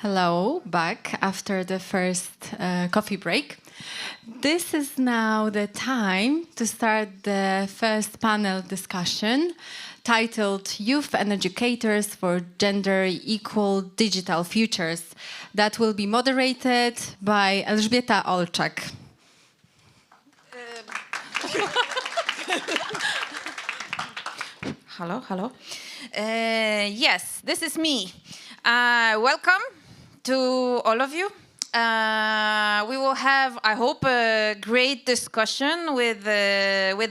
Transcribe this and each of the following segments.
Hello, back after the first coffee break. This is now the time to start the first panel discussion titled Youth and Educators for Gender Equal Digital Futures, that will be moderated by Elżbieta Olczak. Hello. Yes, this is me. Welcome to all of you. We will have, I hope, a great discussion with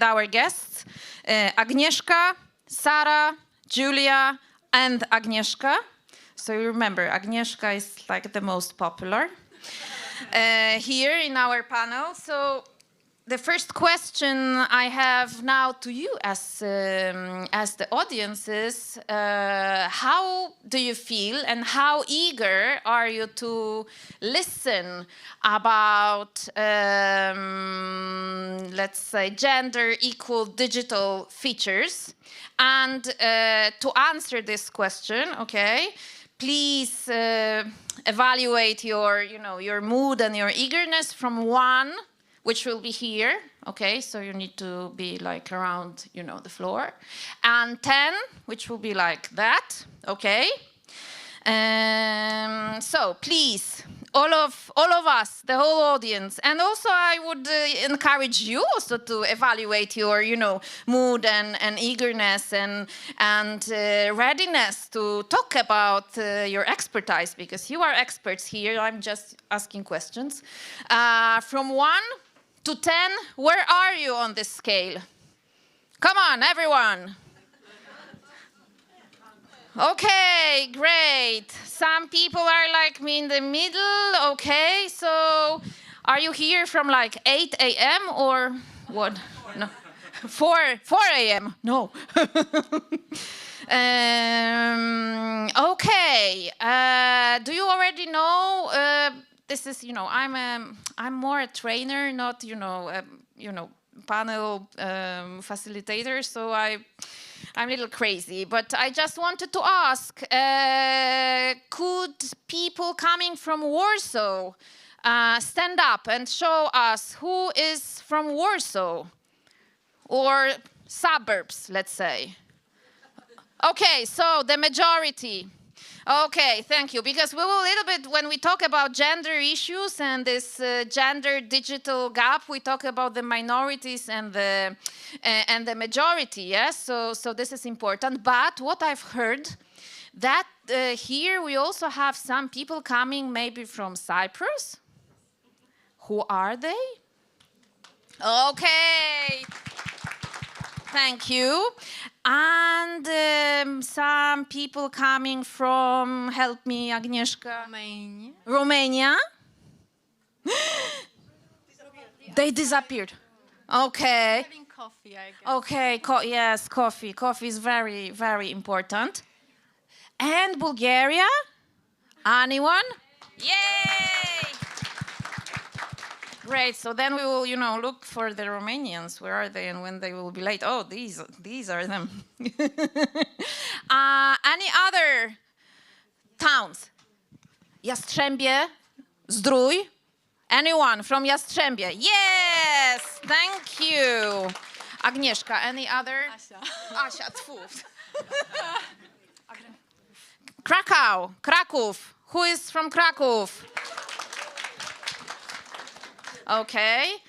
our guests, Agnieszka, Sara, Julia, and Agnieszka. So you remember, Agnieszka is like the most popular here in our panel. So the first question I have now to you as the audience is, how do you feel and how eager are you to listen about, let's say, gender equal digital features? And to answer this question, okay, please evaluate your mood and your eagerness from 1, which will be here, okay, so you need to be like around, the floor, and 10, which will be like that, okay. So please, all of us, the whole audience, and also I would encourage you also to evaluate your, mood and eagerness and readiness to talk about your expertise, because you are experts here. I'm just asking questions. From 1 to 10, where are you on this scale? Come on, everyone. Okay, great. Some people are like me in the middle. Okay, so are you here from like 8 a.m. or what? No, 4 a.m. No. Okay. Do you already know? This is, I'm more a trainer, not, panel facilitator. So I'm a little crazy, but I just wanted to ask, could people coming from Warsaw stand up and show us who is from Warsaw or suburbs, let's say? Okay, so the majority. Okay, thank you. Because we will a little bit, when we talk about gender issues and this gender digital gap, we talk about the minorities and the majority. Yes, so this is important. But what I've heard that here we also have some people coming maybe from Cyprus. Who are they? Okay. Thank you. And some people coming from, help me, Agnieszka. Romania. They disappeared. Okay. Coffee, I guess. Okay, yes, coffee. Coffee is very, very important. And Bulgaria? Anyone? Yay! Great. So then we will, look for the Romanians. Where are they and when they will be late? Oh, these are them. Any other towns? Jastrzębie, Zdrój. Anyone from Jastrzębie? Yes. Thank you. Agnieszka, any other? Asia, tfu. Kraków. Who is from Kraków? Okay.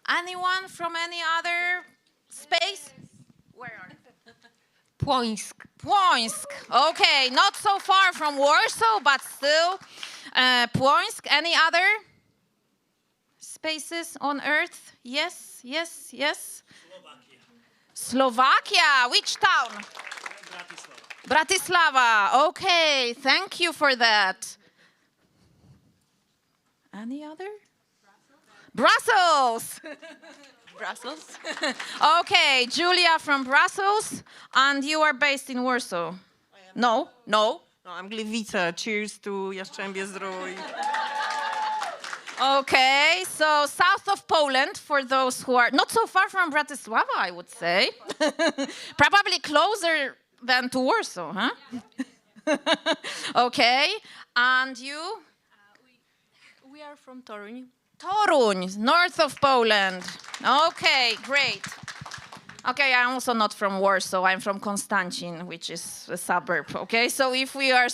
Anyone from any other space? Where are you? Płońsk. Okay, not so far from Warsaw, but still. Płońsk. Any other spaces on Earth? Yes. Slovakia. Which town? Bratislava. Okay, thank you for that. Any other? Brussels. Okay, Julia from Brussels, and you are based in Warsaw. No. No, I'm Gliwice. Cheers to Jastrzębie Zdrój. Okay, so south of Poland, for those who are not so far from Bratislava, I would say. Probably closer than to Warsaw, huh? Okay. And you? We are from Toruń. Toruń, north of Poland. Okay, great. Okay, I'm also not from Warsaw. I'm from Konstancin, which is a suburb. Okay, so if we are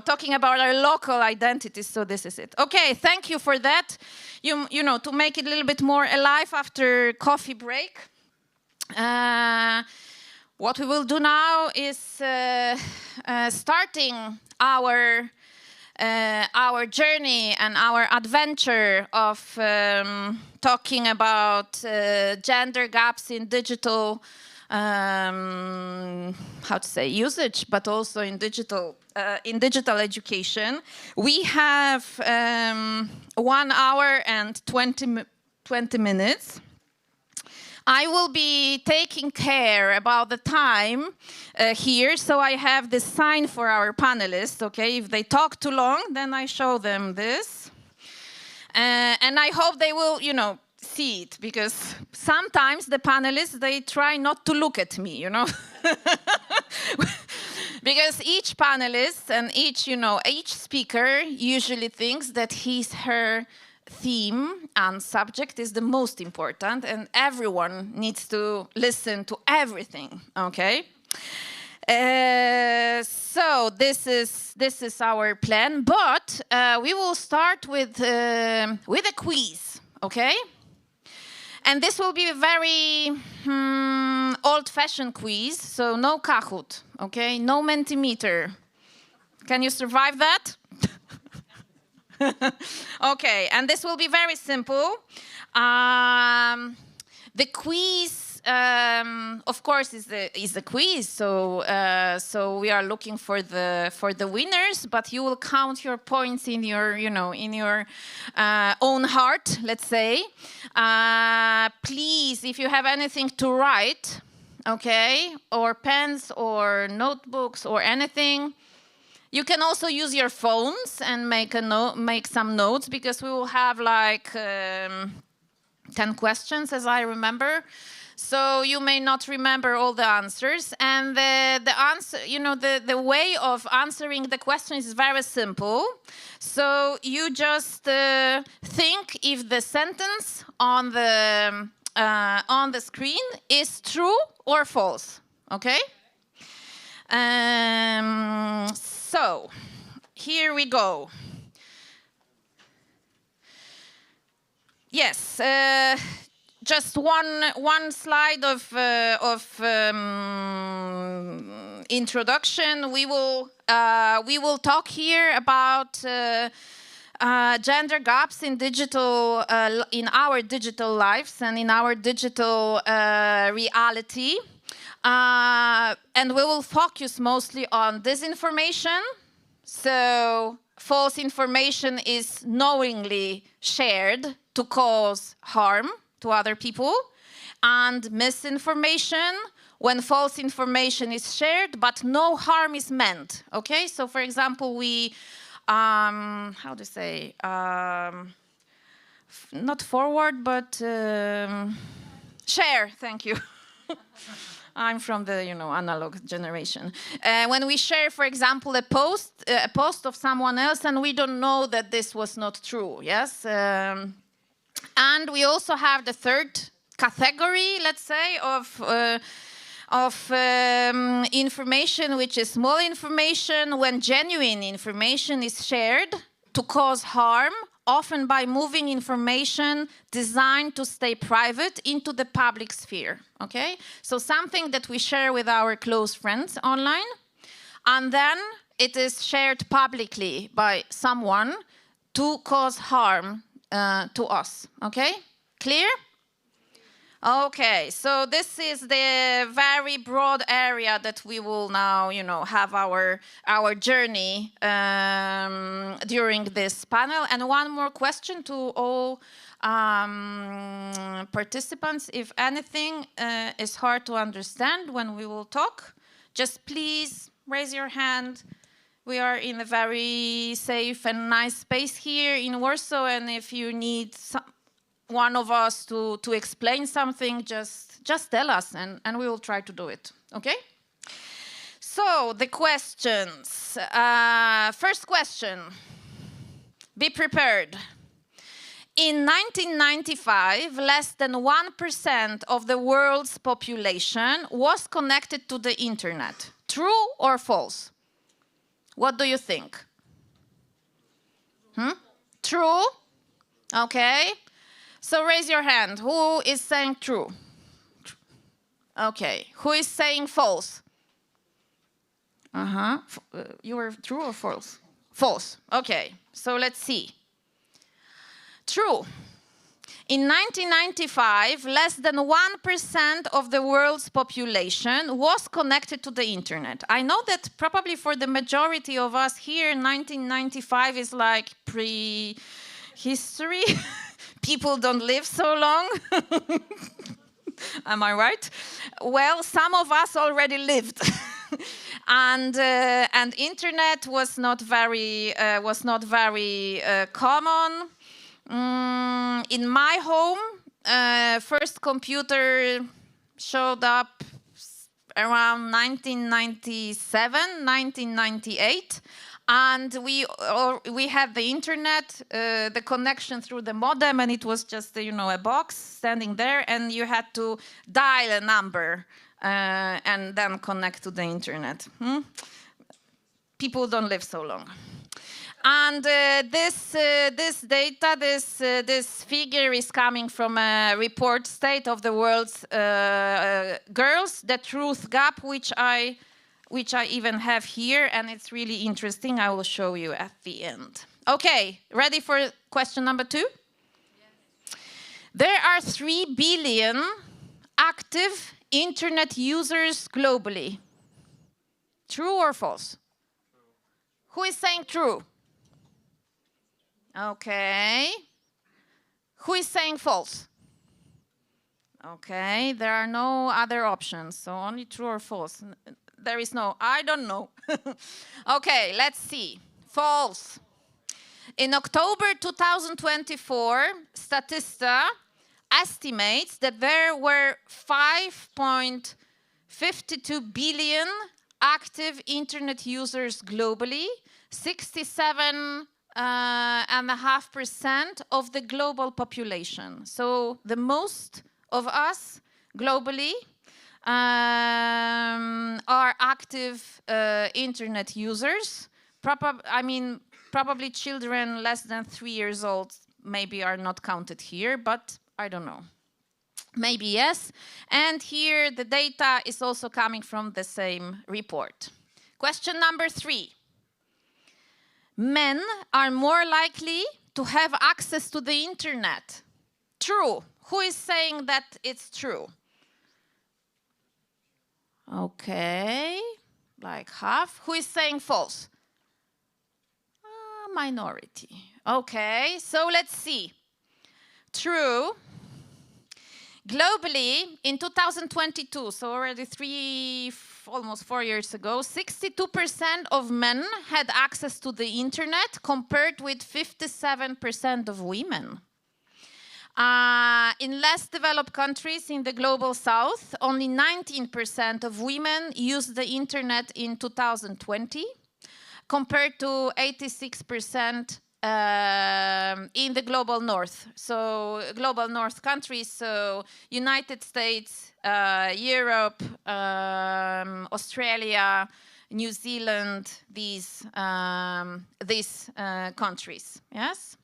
talking about our local identities, so this is it. Okay, thank you for that. You know, to make it a little bit more alive after coffee break. What we will do now is starting our journey and our adventure of talking about gender gaps in digital, usage, but also in digital education. We have 1 hour and 20 minutes. I will be taking care about the time here, so I have this sign for our panelists, okay? If they talk too long, then I show them this. And I hope they will, see it, because sometimes the panelists, they try not to look at me, Because each panelist and each speaker usually thinks that her theme and subject is the most important, and everyone needs to listen to everything. Okay, so this is our plan, but we will start with a quiz. Okay, and this will be a very old-fashioned quiz, so no Kahoot. Okay, no Mentimeter. Can you survive that? Okay, and this will be very simple. The quiz, of course, is a quiz. So we are looking for the winners, but you will count your points in your own heart. Let's say, please, if you have anything to write, okay, or pens or notebooks or anything. You can also use your phones and make some notes, because we will have like 10 questions, as I remember. So you may not remember all the answers. And the answer, the way of answering the question is very simple. So you just think if the sentence on the screen is true or false. Okay. So here we go. Yes, just one slide of introduction. We will talk here about gender gaps in in our digital lives and in our digital reality. And we will focus mostly on disinformation. So false information is knowingly shared to cause harm to other people. And misinformation, when false information is shared, but no harm is meant. Okay, so for example, we, how to say, not forward, but share, thank you. I'm from the analog generation. When we share, for example, a post of someone else, and we don't know that this was not true. Yes, and we also have the third category, let's say, of information, which is small information, when genuine information is shared to cause harm, often by moving information designed to stay private into the public sphere, okay? So something that we share with our close friends online, and then it is shared publicly by someone to cause harm to us, okay? Clear? Okay, so this is the very broad area that we will now, have our journey during this panel. And one more question to all participants. If anything is hard to understand when we will talk, just please raise your hand. We are in a very safe and nice space here in Warsaw, and if you need one of us to explain something, just tell us, and we will try to do it. Okay? So So, the questions. First question. Be prepared. In 1995, less than 1% of the world's population was connected to the internet. True or false? What do you think? True? Okay. So raise your hand. Who is saying true? Okay. Who is saying false? You were true or false? False. Okay. So let's see. True. In 1995, less than 1% of the world's population was connected to the internet. I know that probably for the majority of us here, 1995 is like pre-history. People don't live so long. Am I right? Well, some of us already lived. And internet was not very common. In my home, first computer showed up around 1997, 1998. And we had the internet, the connection through the modem, and it was just, a box standing there, and you had to dial a number and then connect to the internet. People don't live so long. And this data, this figure is coming from a report, State of the World's Girls, the Truth Gap, which I even have here, and it's really interesting. I will show you at the end. Okay, ready for question number 2? Yes. There are 3 billion active internet users globally. True or false? True. Who is saying true? Okay. Who is saying false? Okay, there are no other options, so only true or false. There is no, I don't know. Okay, let's see. False. In October 2024, Statista estimates that there were 5.52 billion active internet users globally, 67.5% of the global population. So the most of us globally are active internet users. Probably children less than 3 years old maybe are not counted here, but I don't know. Maybe yes. And here the data is also coming from the same report. Question number 3. Men are more likely to have access to the internet. True. Who is saying that it's true? Okay, like half. Who is saying false? Minority. Okay, so let's see. True. Globally, in 2022, so already almost 4 years ago, 62% of men had access to the internet compared with 57% of women. In less developed countries in the global south, only 19% of women used the internet in 2020, compared to 86% in the global north. So global north countries, so United States, Europe, Australia, New Zealand, these countries, yes?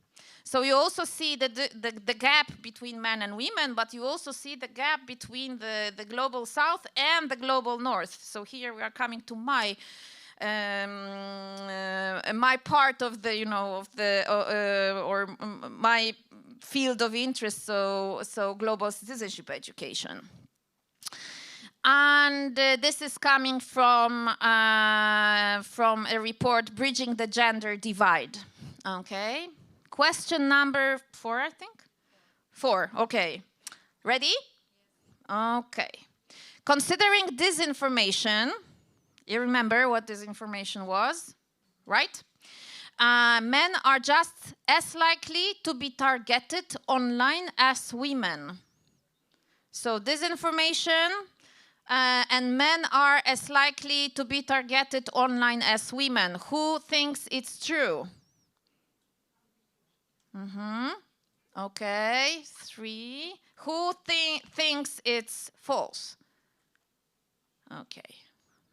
So you also see the gap between men and women, but you also see the gap between the global south and the global north. So here we are coming to my part of the, or my field of interest, so global citizenship education. And this is coming from a report, Bridging the Gender Divide. Okay. Question number 4, I think? 4, okay. Ready? Okay. Considering disinformation, you remember what disinformation was, right? Men are just as likely to be targeted online as women. So disinformation, and men are as likely to be targeted online as women. Who thinks it's true? Okay, 3. Who thinks it's false? Okay,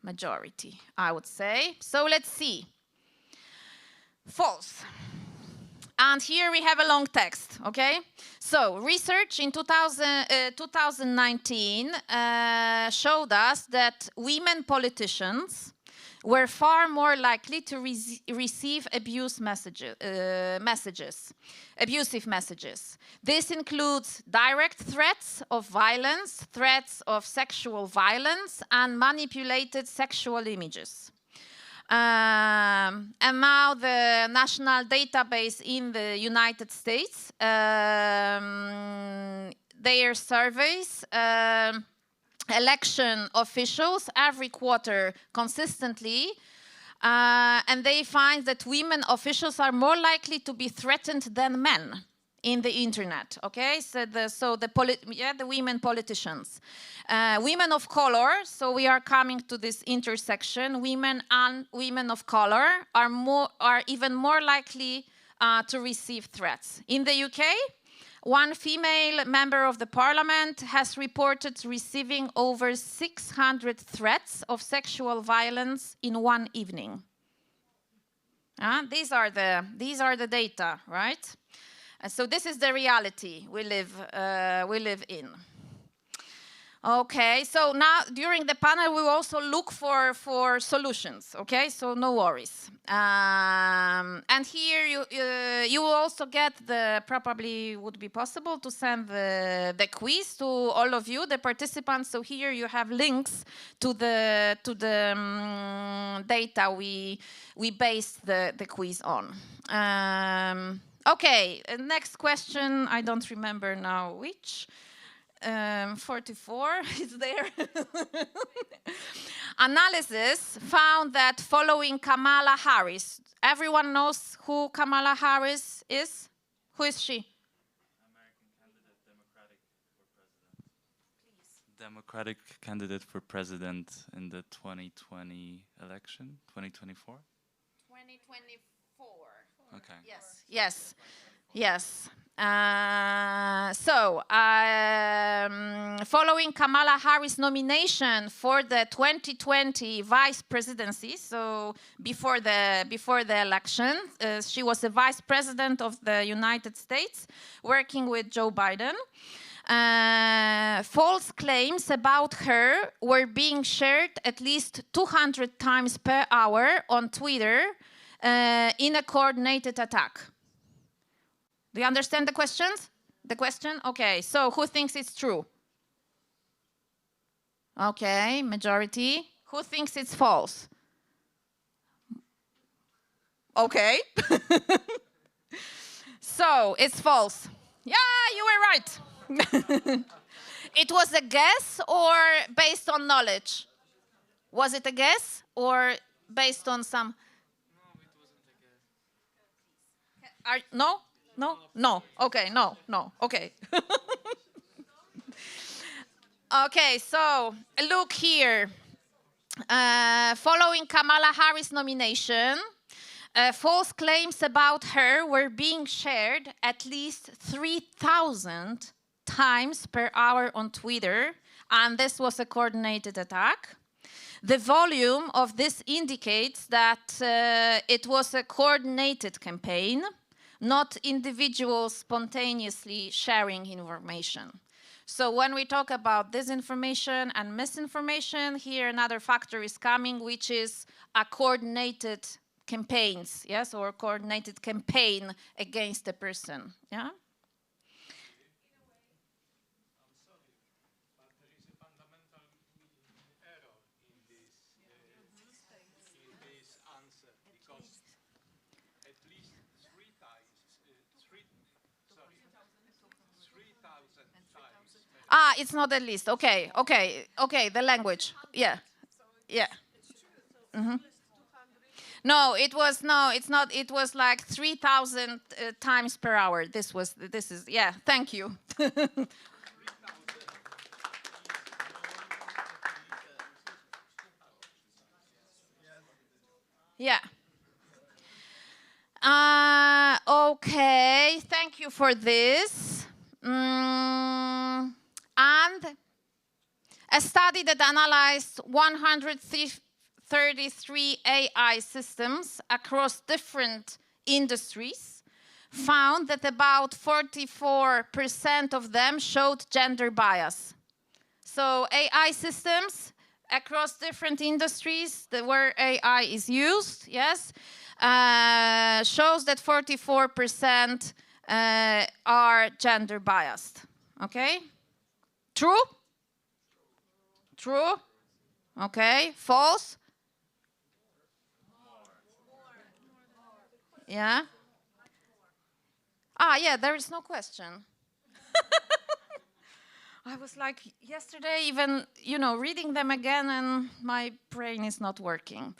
majority, I would say. So let's see. False. And here we have a long text, okay? So research in 2019 showed us that women politicians were far more likely to receive abusive messages. This includes direct threats of violence, threats of sexual violence, and manipulated sexual images. And now the national database in the United States, their surveys, election officials every quarter consistently, and they find that women officials are more likely to be threatened than men in the internet. Okay, so the women politicians, women of color. So we are coming to this intersection. Women and women of color are even more likely to receive threats. In the UK, one female member of the parliament has reported receiving over 600 threats of sexual violence in one evening. These are the data, right? So this is the reality we live in. Okay, so now during the panel we will also look for solutions. Okay, so no worries. And here you will also get probably would be possible to send the quiz to all of you, the participants. So here you have links to the data we based the quiz on. Okay, next question. I don't remember now which. 44 is there. Analysis found that following Kamala Harris, everyone knows who Kamala Harris is? Who is she? Democratic candidate for president in the 2020 election, 2024? 2024. Okay. Yes. Following Kamala Harris' nomination for the 2020 vice presidency, so before the election, she was the vice president of the United States, working with Joe Biden. False claims about her were being shared at least 200 times per hour on Twitter in a coordinated attack. Do you understand the questions? The question? Okay, so who thinks it's true? Okay, majority. Who thinks it's false? Okay. So, it's false. Yeah, you were right. It was a guess or based on knowledge? Was it a guess or based on some... No? No? No. Okay, no. Okay. Okay, so look here. Following Kamala Harris' nomination, false claims about her were being shared at least 3,000 times per hour on Twitter, and this was a coordinated attack. The volume of this indicates that it was a coordinated campaign, not individuals spontaneously sharing information. So when we talk about disinformation and misinformation, here another factor is coming, which is a coordinated campaigns, yes, or coordinated campaign against a person, yeah? It's not at least. Okay, the language. Yeah. Mm-hmm. No, it's not. It was like 3,000 times per hour. This is, yeah, thank you. Yeah. Okay, thank you for this. And a study that analyzed 133 AI systems across different industries found that about 44% of them showed gender bias. So AI systems across different industries where AI is used, yes, shows that 44% are gender biased. Okay? True? True? Okay. False? Yeah? Ah, yeah, there is no question. I was like yesterday, even, reading them again, and my brain is not working.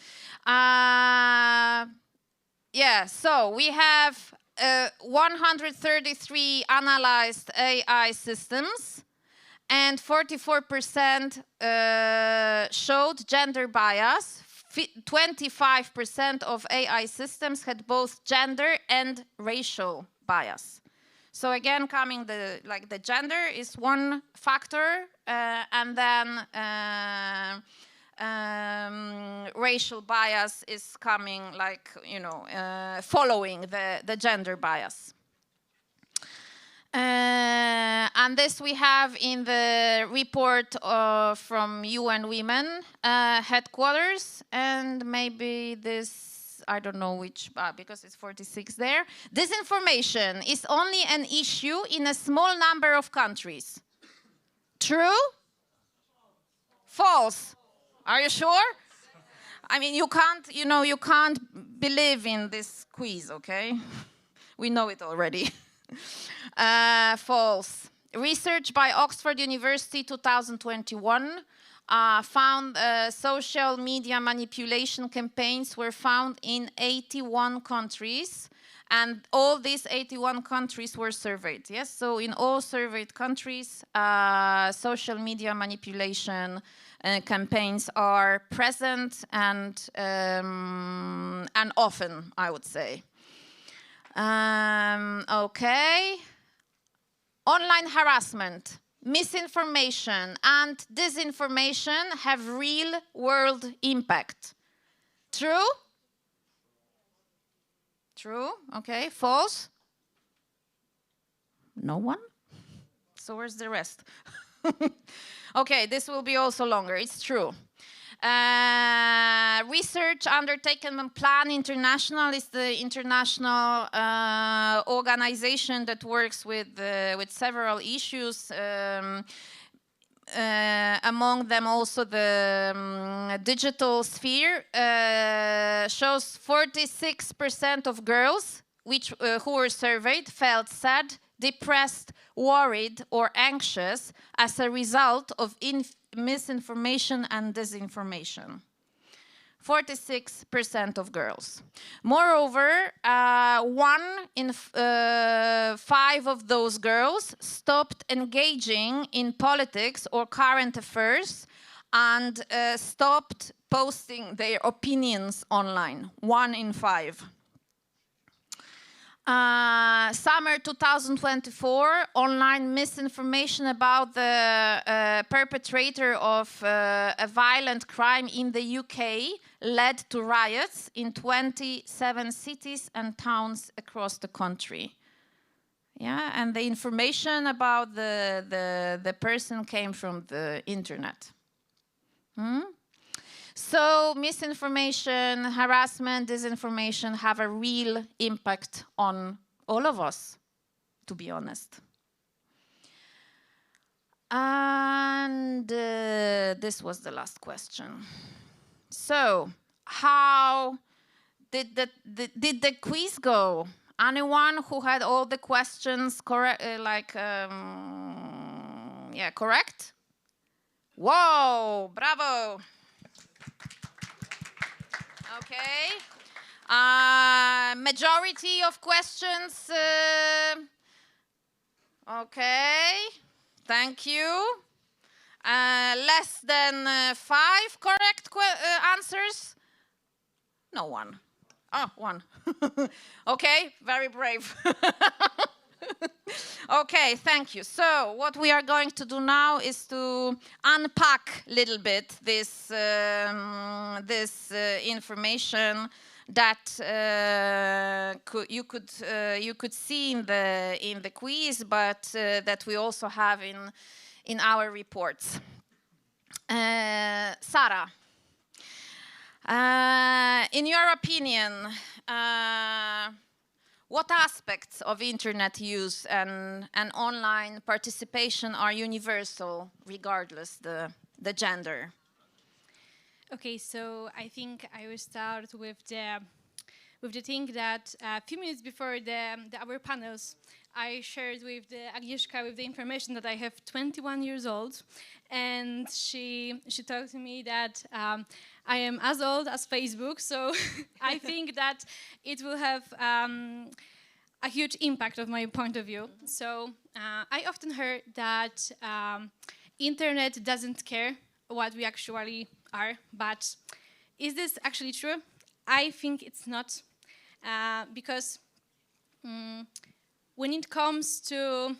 Yeah, so we have 133 analyzed AI systems, and 44% showed gender bias. 25% of AI systems had both gender and racial bias. So again, the gender is one factor, and then racial bias is coming, following the gender bias. And this we have in the report from UN Women headquarters, and maybe this, I don't know which, because it's 46 there. Disinformation is only an issue in a small number of countries. True? False? Are you sure? I mean, you can't believe in this quiz, okay? We know it already. False. Research by Oxford University 2021 found social media manipulation campaigns were found in 81 countries, and all these 81 countries were surveyed. Yes, so in all surveyed countries, social media manipulation campaigns are present and often, I would say. Okay. Online harassment, misinformation, and disinformation have real-world impact. True? True. Okay. False? No one? So where's the rest? Okay, this will be also longer. It's true. Research undertaken on Plan International is the international organization that works with several issues. Among them also the digital sphere shows 46% of girls who were surveyed felt sad, depressed, worried, or anxious as a result of misinformation and disinformation. 46% of girls. Moreover, 1 in 5 of those girls stopped engaging in politics or current affairs and stopped posting their opinions online. 1 in 5. Summer 2024, online misinformation about the perpetrator of a violent crime in the UK led to riots in 27 cities and towns across the country. Yeah, and the information about the person came from the internet. So misinformation, harassment, disinformation have a real impact on all of us, to be honest. And this was the last question. So, how did the quiz go? Anyone who had all the questions correct? Correct? Whoa! Bravo! Okay. Majority of questions. Okay. Thank you. Less than 5 correct answers. No one. Oh, one. Okay, very brave. Okay, thank you. So what we are going to do now is to unpack a little bit this information that you could see in the quiz, but that we also have in our reports. Sara, in your opinion, what aspects of internet use and online participation are universal, regardless the gender? Okay, so I think I will start with the thing that a few minutes before our panels, I shared with Agnieszka with the information that I have 21 years old, and she told to me that I am as old as Facebook. So I think that it will have a huge impact of my point of view. So I often heard that internet doesn't care what we actually are, but is this actually true? I think it's not, because when it comes to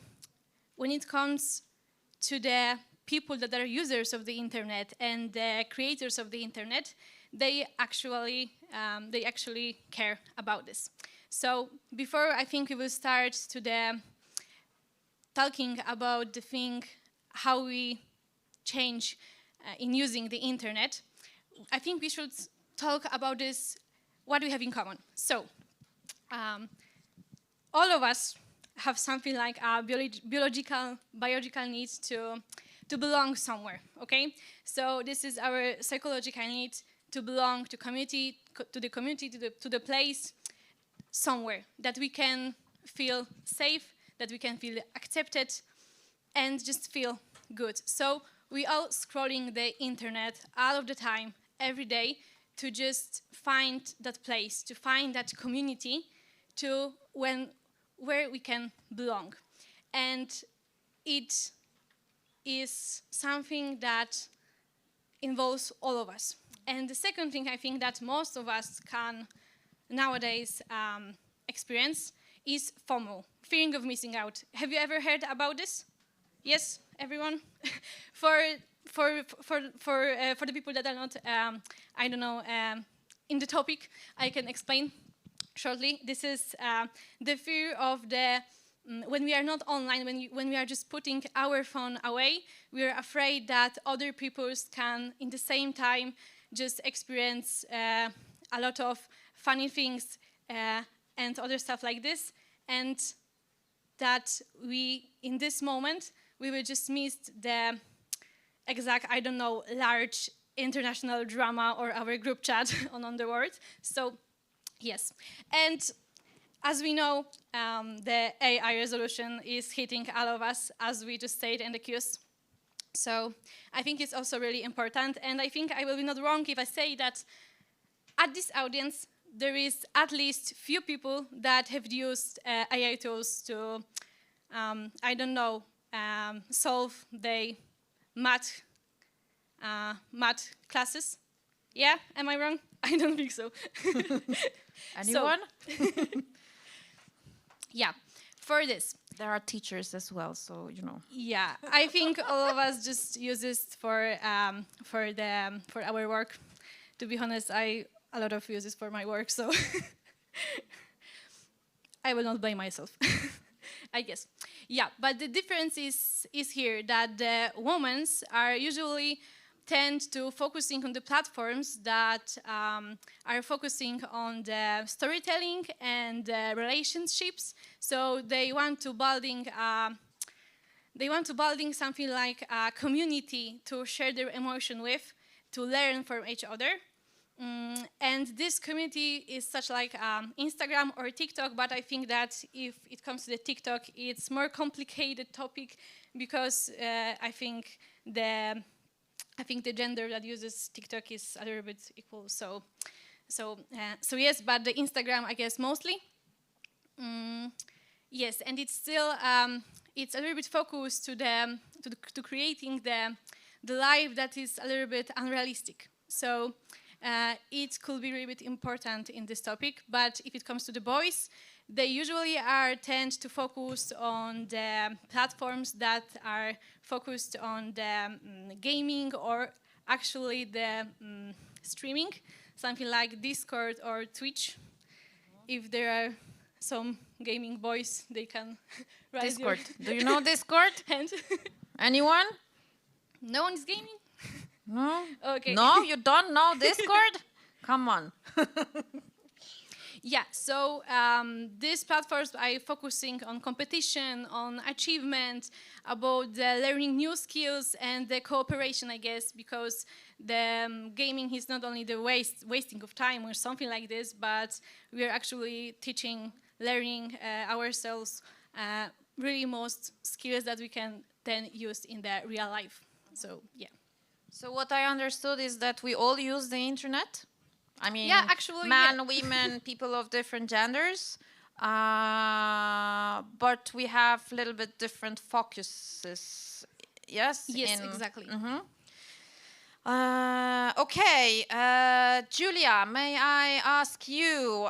the people that are users of the internet and the creators of the internet, they actually care about this. So before I think we will start to talking about the thing how we change in using the internet, I think we should talk about this, what we have in common. So all of us have something like a biological need to belong somewhere, okay? So this is our psychological need to belong to community, to the place, somewhere that we can feel safe, that we can feel accepted, and just feel good. So we all scrolling the internet all of the time, every day, to just find that place, to find that community, where we can belong. And it is something that involves all of us. And the second thing I think that most of us can nowadays experience is FOMO, fearing of missing out. Have you ever heard about this? Yes, everyone? For the people that are not, I don't know, in the topic, I can explain shortly. This is the fear of when we are not online, when we are just putting our phone away, we are afraid that other people can, in the same time, just experience a lot of funny things and other stuff like this, and that we, in this moment, we will just miss the exact, I don't know, large international drama or our group chat on the world. So, yes. And as we know, the AI resolution is hitting all of us, as we just said in the Qs. So I think it's also really important. And I think I will be not wrong if I say that at this audience, there is at least few people that have used AI tools to, I don't know, solve the math classes. Yeah, am I wrong? I don't think so. Anyone? Yeah, for this. There are teachers as well, so you know. Yeah, I think all of us just use this for our work. To be honest, a lot of uses for my work, so I will not blame myself. I guess. Yeah, but the difference is here that the women are usually tend to focusing on the platforms that are focusing on the storytelling and the relationships. So they want to building something like a community to share their emotion with, to learn from each other. And this community is such like Instagram or TikTok, but I think that if it comes to the TikTok, it's more complicated topic because I think the gender that uses TikTok is a little bit equal. So yes, but the Instagram, I guess, mostly. Yes, and it's still it's a little bit focused to creating the life that is a little bit unrealistic. So it could be a little bit important in this topic. But if it comes to the boys, they usually tend to focus on the platforms that are focused on the gaming or actually the streaming, something like Discord or Twitch. If there are some gaming boys, they can raise Discord. your Do you know Discord? hand. Anyone? No one is gaming? No? Okay. No, you don't know Discord? Come on. Yeah, so these platforms are focusing on competition, on achievement, about learning new skills and the cooperation, I guess, because the gaming is not only the wasting of time or something like this, but we are actually teaching, learning ourselves really most skills that we can then use in the real life. So, yeah. So what I understood is that we all use the internet. I mean, Yeah, actually, men, yeah. women, people of different genders, but we have a little bit different focuses. Yes. Yes, exactly. Okay, Julia, may I ask you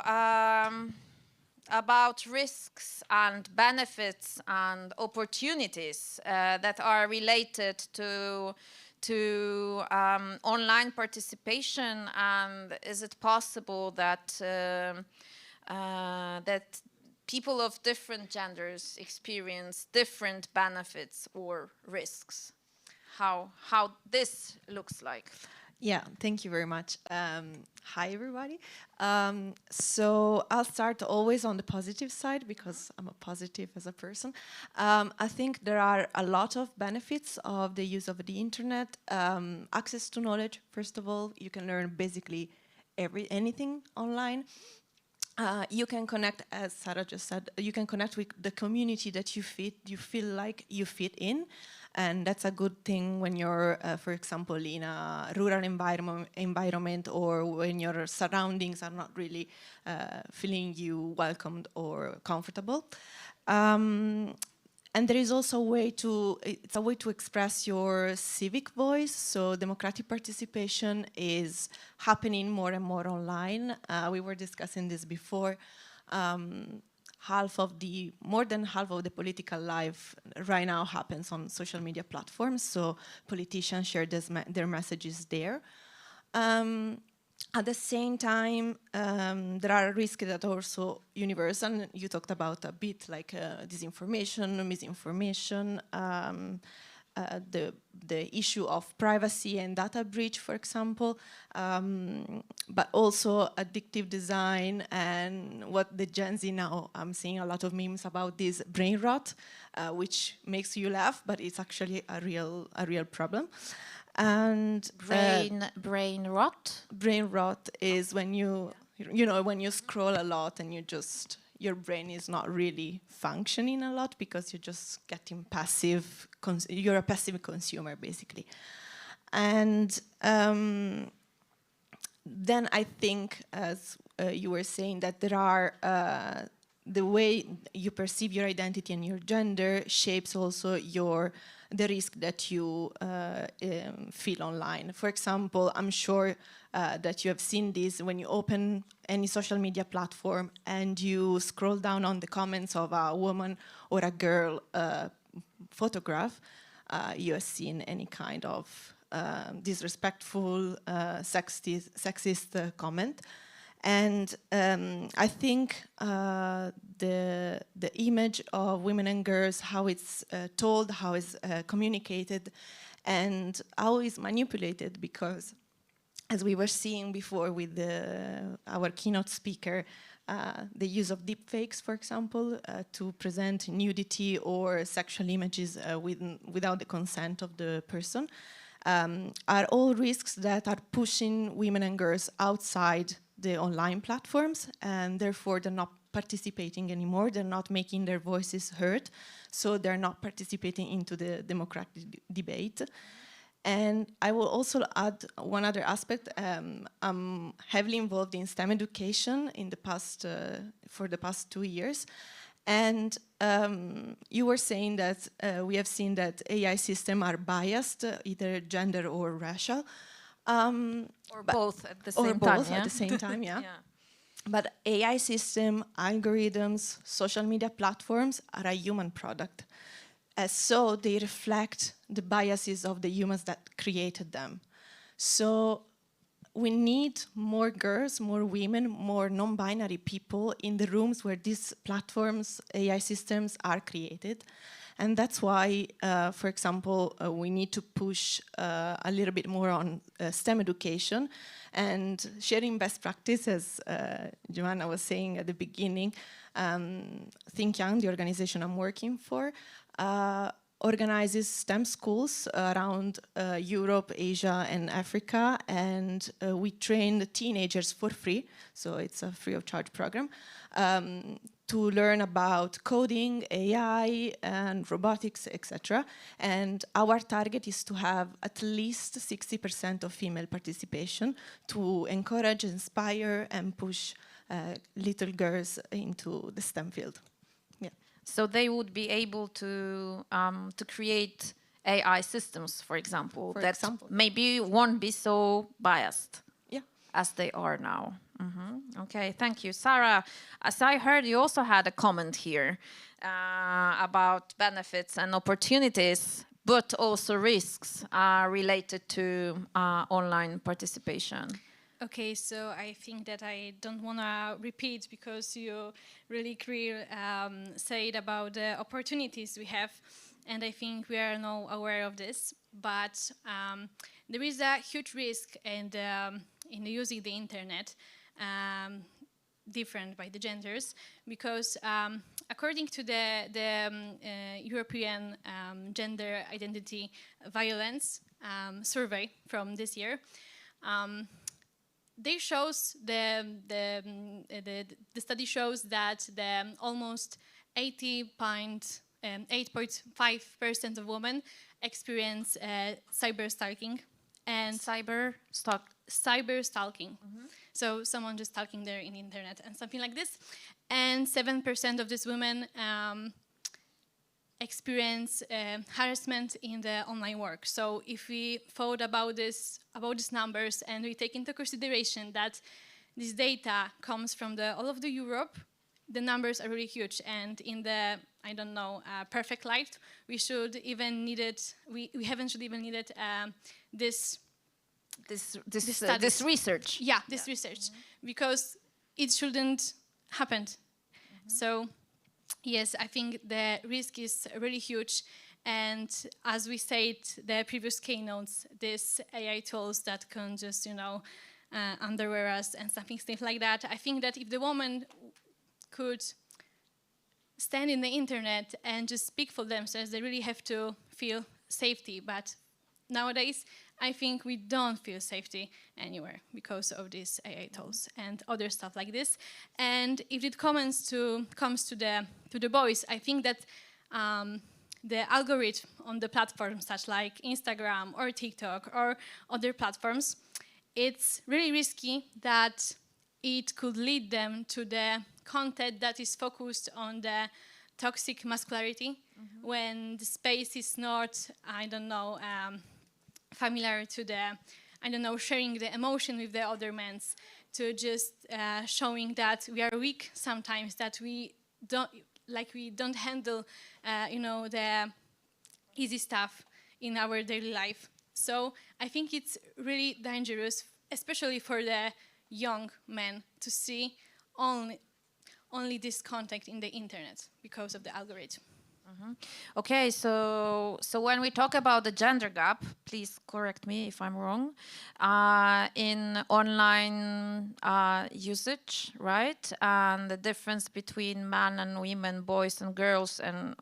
about risks and benefits and opportunities that are related to online participation, and is it possible that that people of different genders experience different benefits or risks? How this looks like? Yeah, thank you very much. Hi, everybody. So I'll start always on the positive side because I'm a positive as a person. I think there are a lot of benefits of the use of the internet. Access to knowledge, first of all, you can learn basically anything online. You can connect, as Sarah just said, you can connect with the community that you feel like you fit in. And that's a good thing when you're, for example, in a rural environment or when your surroundings are not really feeling you welcomed or comfortable. And there is also it's a way to express your civic voice. So democratic participation is happening more and more online. We were discussing this before. More than half of the political life right now happens on social media platforms. So politicians share their messages there. At the same time, there are risks that are also universal. You talked about a bit like disinformation, misinformation, the issue of privacy and data breach, for example, but also addictive design and what the Gen Z now, I'm seeing a lot of memes about this brain rot, which makes you laugh, but it's actually a real problem. And brain rot. Brain rot is when when you scroll a lot and your brain is not really functioning a lot because you're just getting passive. You're a passive consumer, basically. And then I think, as you were saying, that there are the way you perceive your identity and your gender shapes also the risk that you feel online. For example, I'm sure that you have seen this when you open any social media platform and you scroll down on the comments of a woman or a girl photograph, you have seen any kind of disrespectful, sexist comment. And I think the image of women and girls, how it's told, how it's communicated, and how it's manipulated, because as we were seeing before with our keynote speaker, the use of deepfakes, for example, to present nudity or sexual images without the consent of the person, are all risks that are pushing women and girls outside the online platforms, and therefore they're not participating anymore, they're not making their voices heard, so they're not participating into the democratic debate. And I will also add one other aspect. I'm heavily involved in STEM education for the past 2 years. And you were saying that we have seen that AI systems are biased, either gender or racial. Or both at the Or same both time, at the same time, yeah. yeah. But AI system, algorithms, social media platforms are a human product. As so, they reflect the biases of the humans that created them. So we need more girls, more women, more non-binary people in the rooms where these platforms, AI systems are created. And that's why, for example, we need to push a little bit more on STEM education and sharing best practices. Joanna was saying at the beginning, Think Young, the organization I'm working for, organizes STEM schools around Europe, Asia, and Africa, and we train the teenagers for free, so it's a free of charge program, to learn about coding, AI, and robotics, etc. And our target is to have at least 60% of female participation to encourage, inspire, and push little girls into the STEM field. Yeah. So they would be able to create AI systems, for example, that maybe won't be so biased as they are now. Okay, thank you. Sarah, as I heard, you also had a comment here about benefits and opportunities, but also risks related to online participation. Okay, so I think that I don't want to repeat because you really clear said about the opportunities we have, and I think we are now aware of this. But there is a huge risk in using the internet, different by the genders, because according to the European Gender Identity Violence survey from this year. They shows the study shows that almost 8.5% of women experience cyber stalking and cyber stalking. So someone just stalking there in the internet and something like this, and 7% of these women experience harassment in the online work. So if we thought about these numbers and we take into consideration that this data comes from all of the Europe, the numbers are really huge. And in the, I don't know, perfect life, we should even needed, we haven't should even needed this research. Yeah, this research, because it shouldn't happen. So yes, I think the risk is really huge. And as we said, the previous keynotes, these AI tools that can just, underwear us and stuff like that. I think that if the woman could stand in the internet and just speak for themselves, they really have to feel safety. But nowadays, I think we don't feel safety anywhere because of these AI tools and other stuff like this. And if it comes to the boys, I think that the algorithm on the platforms such like Instagram or TikTok or other platforms, it's really risky that it could lead them to the content that is focused on the toxic masculinity, when the space is not, I don't know, familiar to the, I don't know, sharing the emotion with the other men, to just showing that we are weak sometimes, that we don't handle, the easy stuff in our daily life. So I think it's really dangerous, especially for the young men, to see only this content in the internet because of the algorithm. Okay, so when we talk about the gender gap, please correct me if I'm wrong, in online usage, right? And the difference between men and women, boys and girls, and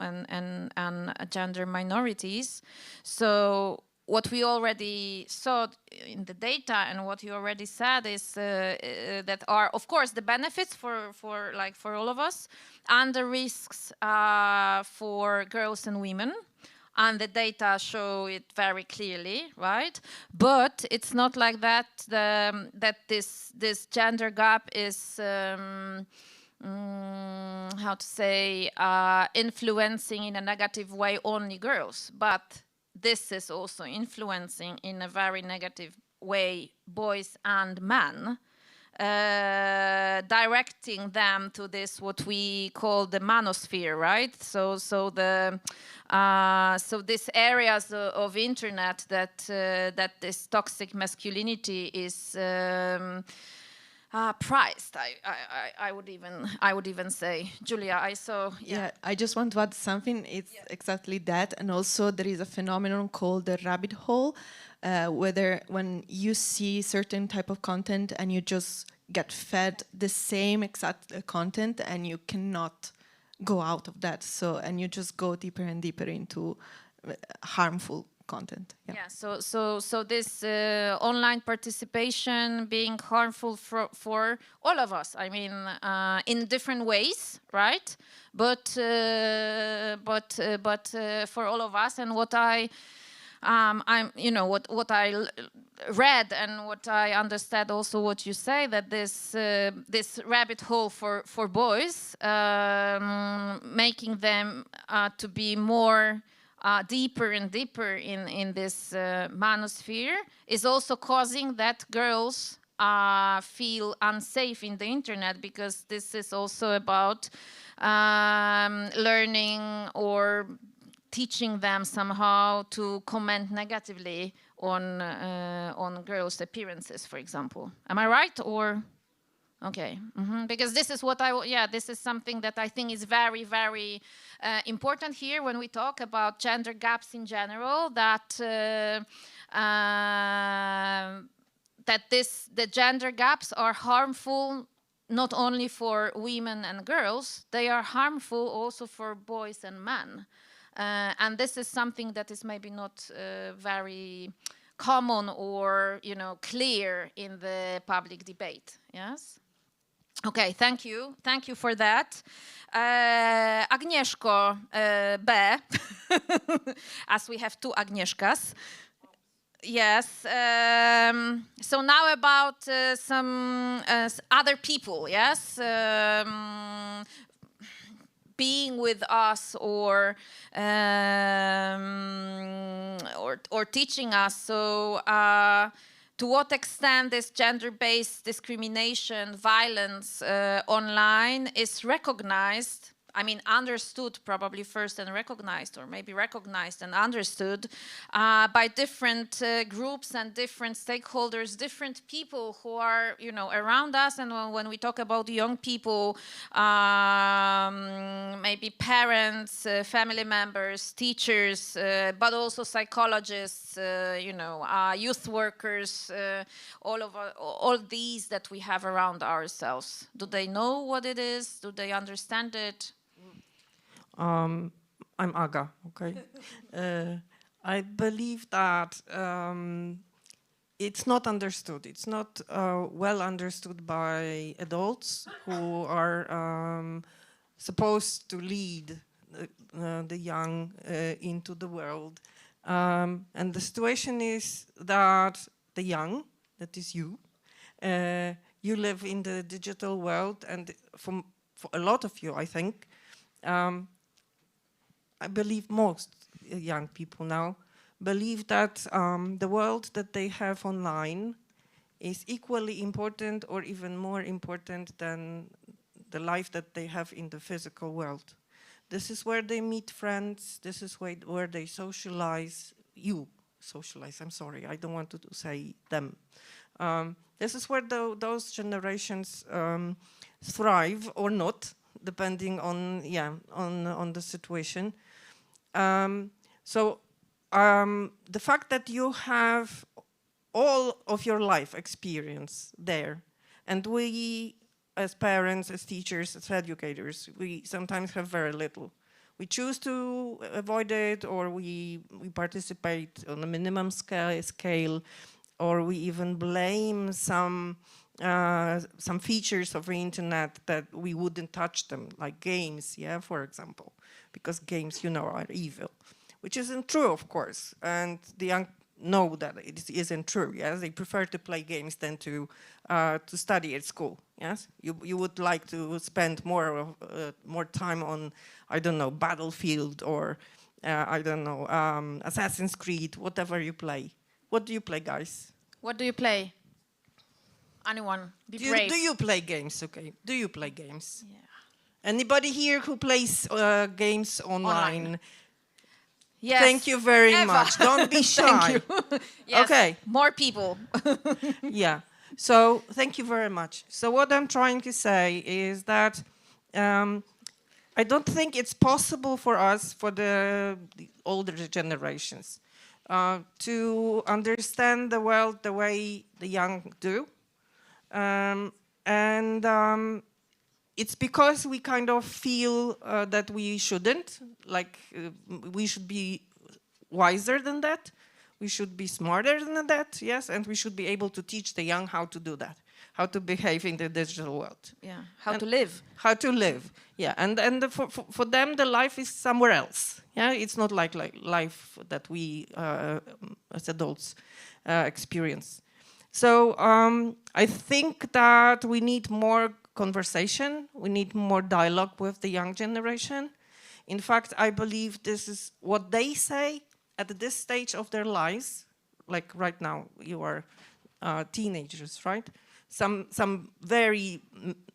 gender minorities. So what we already saw in the data and what you already said is that are, of course, the benefits for all of us, and the risks for girls and women, and the data show it very clearly, right? But it's not like that. That this gender gap is how to say, influencing in a negative way only girls, but this is also influencing in a very negative way boys and men, directing them to this what we call the manosphere, right? So these areas of internet that this toxic masculinity is prized. I would even say, Julia. I saw. Yeah, I just want to add something. It's exactly that, and also there is a phenomenon called the rabbit hole, whether when you see certain type of content and you just get fed the same exact content and you cannot go out of that. So and you just go deeper and deeper into harmful content. Yeah. So this online participation being harmful for all of us. I mean, in different ways, right? But for all of us, and what I'm, you know, what I read and what I understand also what you say, that this rabbit hole for boys, making them to be more deeper and deeper in this manosphere, is also causing that girls feel unsafe in the internet, because this is also about learning or teaching them somehow to comment negatively on girls' appearances, for example. Am I right? Or okay, because this is what this is something that I think is very, very important here when we talk about gender gaps in general. That the gender gaps are harmful not only for women and girls; they are harmful also for boys and men. And this is something that is maybe not very common or, you know, clear in the public debate. Yes. Okay, thank you for that. Agnieszko B, as we have two Agnieszkas. Yes. So now about some other people. Yes. Being with us or teaching us. So to what extent this gender-based discrimination, violence online is recognized, I mean understood probably first and recognized, or maybe recognized and understood by different groups and different stakeholders, different people who are, you know, around us. And when we talk about young people, maybe parents, family members, teachers, but also psychologists, you know, youth workers, all these that we have around ourselves. Do they know what it is? Do they understand it? I'm Aga, okay? I believe that it's not understood. It's not well understood by adults who are supposed to lead the young into the world. And the situation is that the young, that is you, you live in the digital world, and for a lot of you, I think, I believe most young people now believe that the world that they have online is equally important or even more important than the life that they have in the physical world. This is where they meet friends. This is where they socialize. You socialize, I'm sorry, I don't want to say them. This is where those generations thrive or not, depending on the situation. So the fact that you have all of your life experience there, and we as parents, as teachers, as educators, we sometimes have very little. We choose to avoid it, or we participate on a minimum scale, or we even blame some features of the internet that we wouldn't touch them, like games, for example, because games, are evil, which isn't true, of course, and the young know that it isn't true. Yes, they prefer to play games than to study at school. Yes, you would like to spend more time on, I don't know, Battlefield or I don't know, Assassin's Creed, whatever you play. What do you play, guys? What do you play? Anyone? Be Do brave. you play games? Okay. Do you play games? Yeah. Anybody here who plays games online? Yes. Thank you very Eva. much. Don't be shy. Thank you. Yes. Okay. More people. Yeah. So thank you very much. So what I'm trying to say is that I don't think it's possible for us, for the older generations, to understand the world the way the young do. It's because we kind of feel that we shouldn't, like we should be wiser than that. We should be smarter than that, yes, and we should be able to teach the young how to do that, how to behave in the digital world. Yeah. How to live. How to live, yeah, and for them the life is somewhere else. Yeah, it's not like life that we as adults experience. So I think that we need more conversation. We need more dialogue with the young generation. In fact, I believe this is what they say at this stage of their lives. Like right now, you are teenagers, right? Some very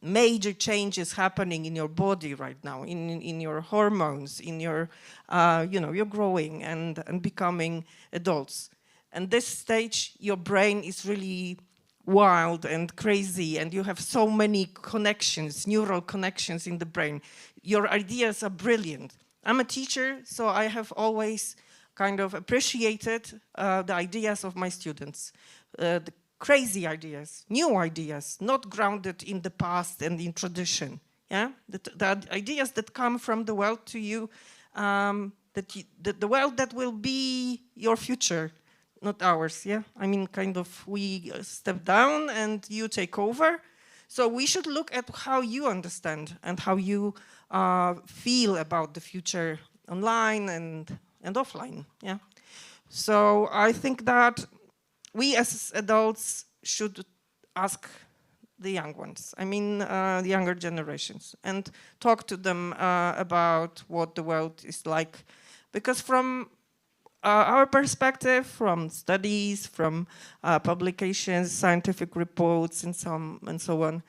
major changes happening in your body right now, in your hormones, in your, you're growing and becoming adults. And this stage, your brain is really wild and crazy, and you have so many connections, neural connections in the brain. Your ideas are brilliant. I'm a teacher, so I have always kind of appreciated the ideas of my students, the crazy ideas, new ideas, not grounded in the past and in tradition. Yeah, the ideas that come from the world to you, the world that will be your future. Not ours, yeah? I mean, kind of, we step down and you take over. So we should look at how you understand and how you feel about the future online and offline, yeah? So I think that we as adults should ask the young ones, I mean, the younger generations, and talk to them about what the world is like. Because from our perspective, from studies, from publications, scientific reports, and so on,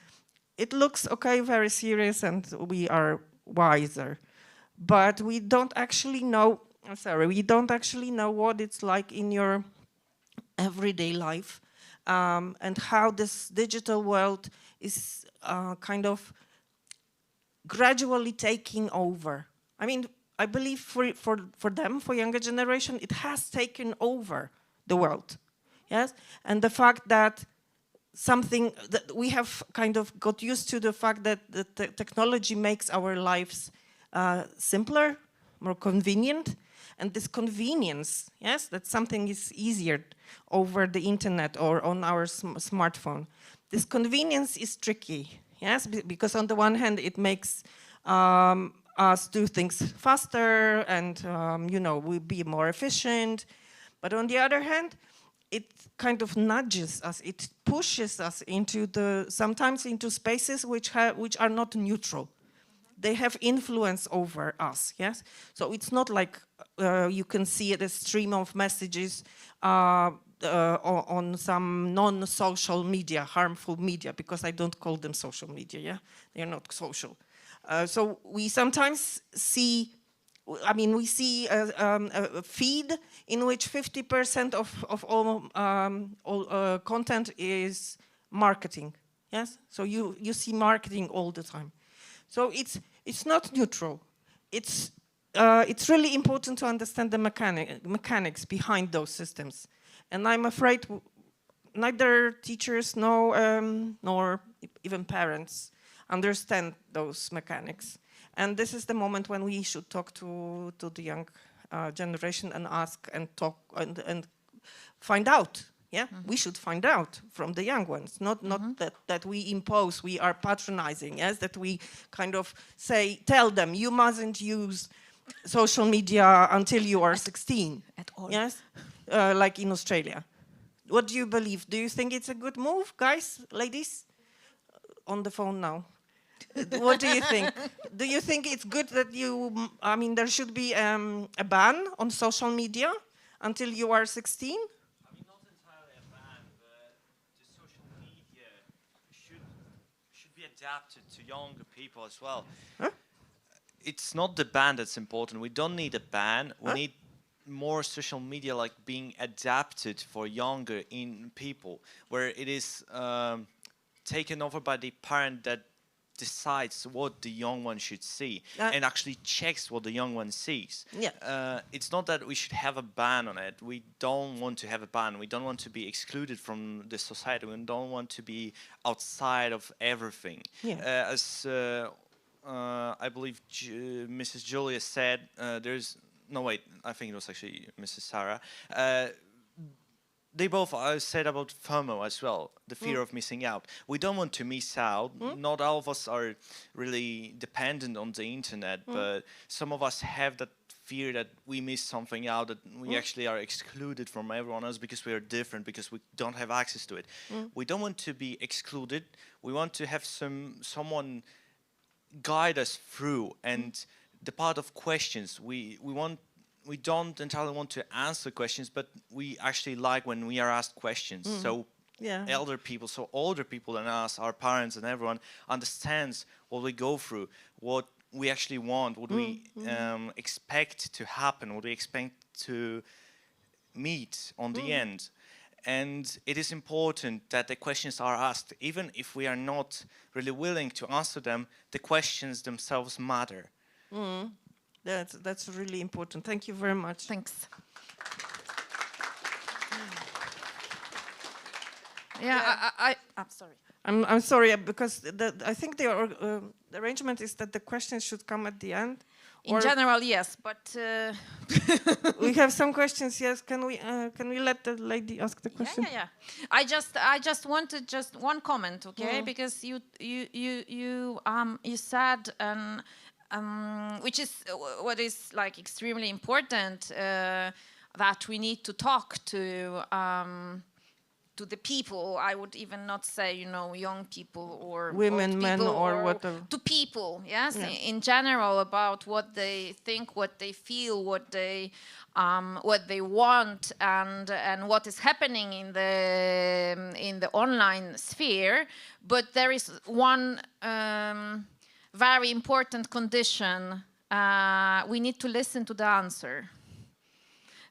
it looks okay, very serious, and we are wiser. But we don't actually know. We don't actually know what it's like in your everyday life, and how this digital world is kind of gradually taking over. I mean, I believe for them, for younger generation, it has taken over the world, yes? And the fact that something that we have kind of got used to, the fact that the technology makes our lives simpler, more convenient, and this convenience, yes, that something is easier over the internet or on our smartphone. This convenience is tricky, yes, because on the one hand it makes us do things faster and, we'll be more efficient. But on the other hand, it kind of nudges us, it pushes us into sometimes into spaces which are not neutral. They have influence over us, yes? So it's not like you can see the stream of messages on some non-social media, harmful media, because I don't call them social media, yeah? They're not social. So we sometimes see, we see a feed in which 50% of all content is marketing, yes? So you see marketing all the time. So it's not neutral. It's really important to understand the mechanics behind those systems. And I'm afraid neither teachers nor even parents understand those mechanics. And this is the moment when we should talk to the young generation and ask and talk and find out. Yeah, we should find out from the young ones, not that we impose, we are patronizing, yes, that we kind of tell them, you mustn't use social media until you are 16. At all. Yes, like in Australia. What do you believe? Do you think it's a good move, guys, ladies? On the phone now. What do you think? Do you think it's good that there should be a ban on social media until you are 16? Not entirely a ban, but adapted to younger people as well. It's not the ban that's important. We don't need a ban. We need more social media like being adapted for younger people, where it is taken over by the parent that decides what the young one should see and actually checks what the young one sees. It's not that we should have a ban on it. We don't want to have a ban. We don't want to be excluded from the society. We don't want to be outside of everything. As I believe Mrs. Julia said, there's no wait, I think it was actually Mrs. Sarah. They both said about FOMO as well, the fear of missing out. We don't want to miss out. Not all of us are really dependent on the internet, but some of us have that fear that we miss something out, that we actually are excluded from everyone else because we are different, because we don't have access to it. We don't want to be excluded. We want to have someone guide us through, and the part of questions, we don't entirely want to answer questions, but we actually like when we are asked questions. So older people than us, our parents and everyone, understands what we go through, what we actually want, what we expect to happen, what we expect to meet on the end. And it is important that the questions are asked. Even if we are not really willing to answer them, the questions themselves matter. That's really important. Thank you very much. Thanks. I'm sorry. I'm sorry, because I think the arrangement is that the questions should come at the end. In general, yes, but we have some questions. Yes, can we let the lady ask the question? Yeah. I just wanted one comment, okay? Because you said which is what is like extremely important, that we need to talk to the people. I would even not say, young people or women, men, or whatever. To people, yes, in general, about what they think, what they feel, what they want, and what is happening in the online sphere. But there is one very important condition. We need to listen to the answer,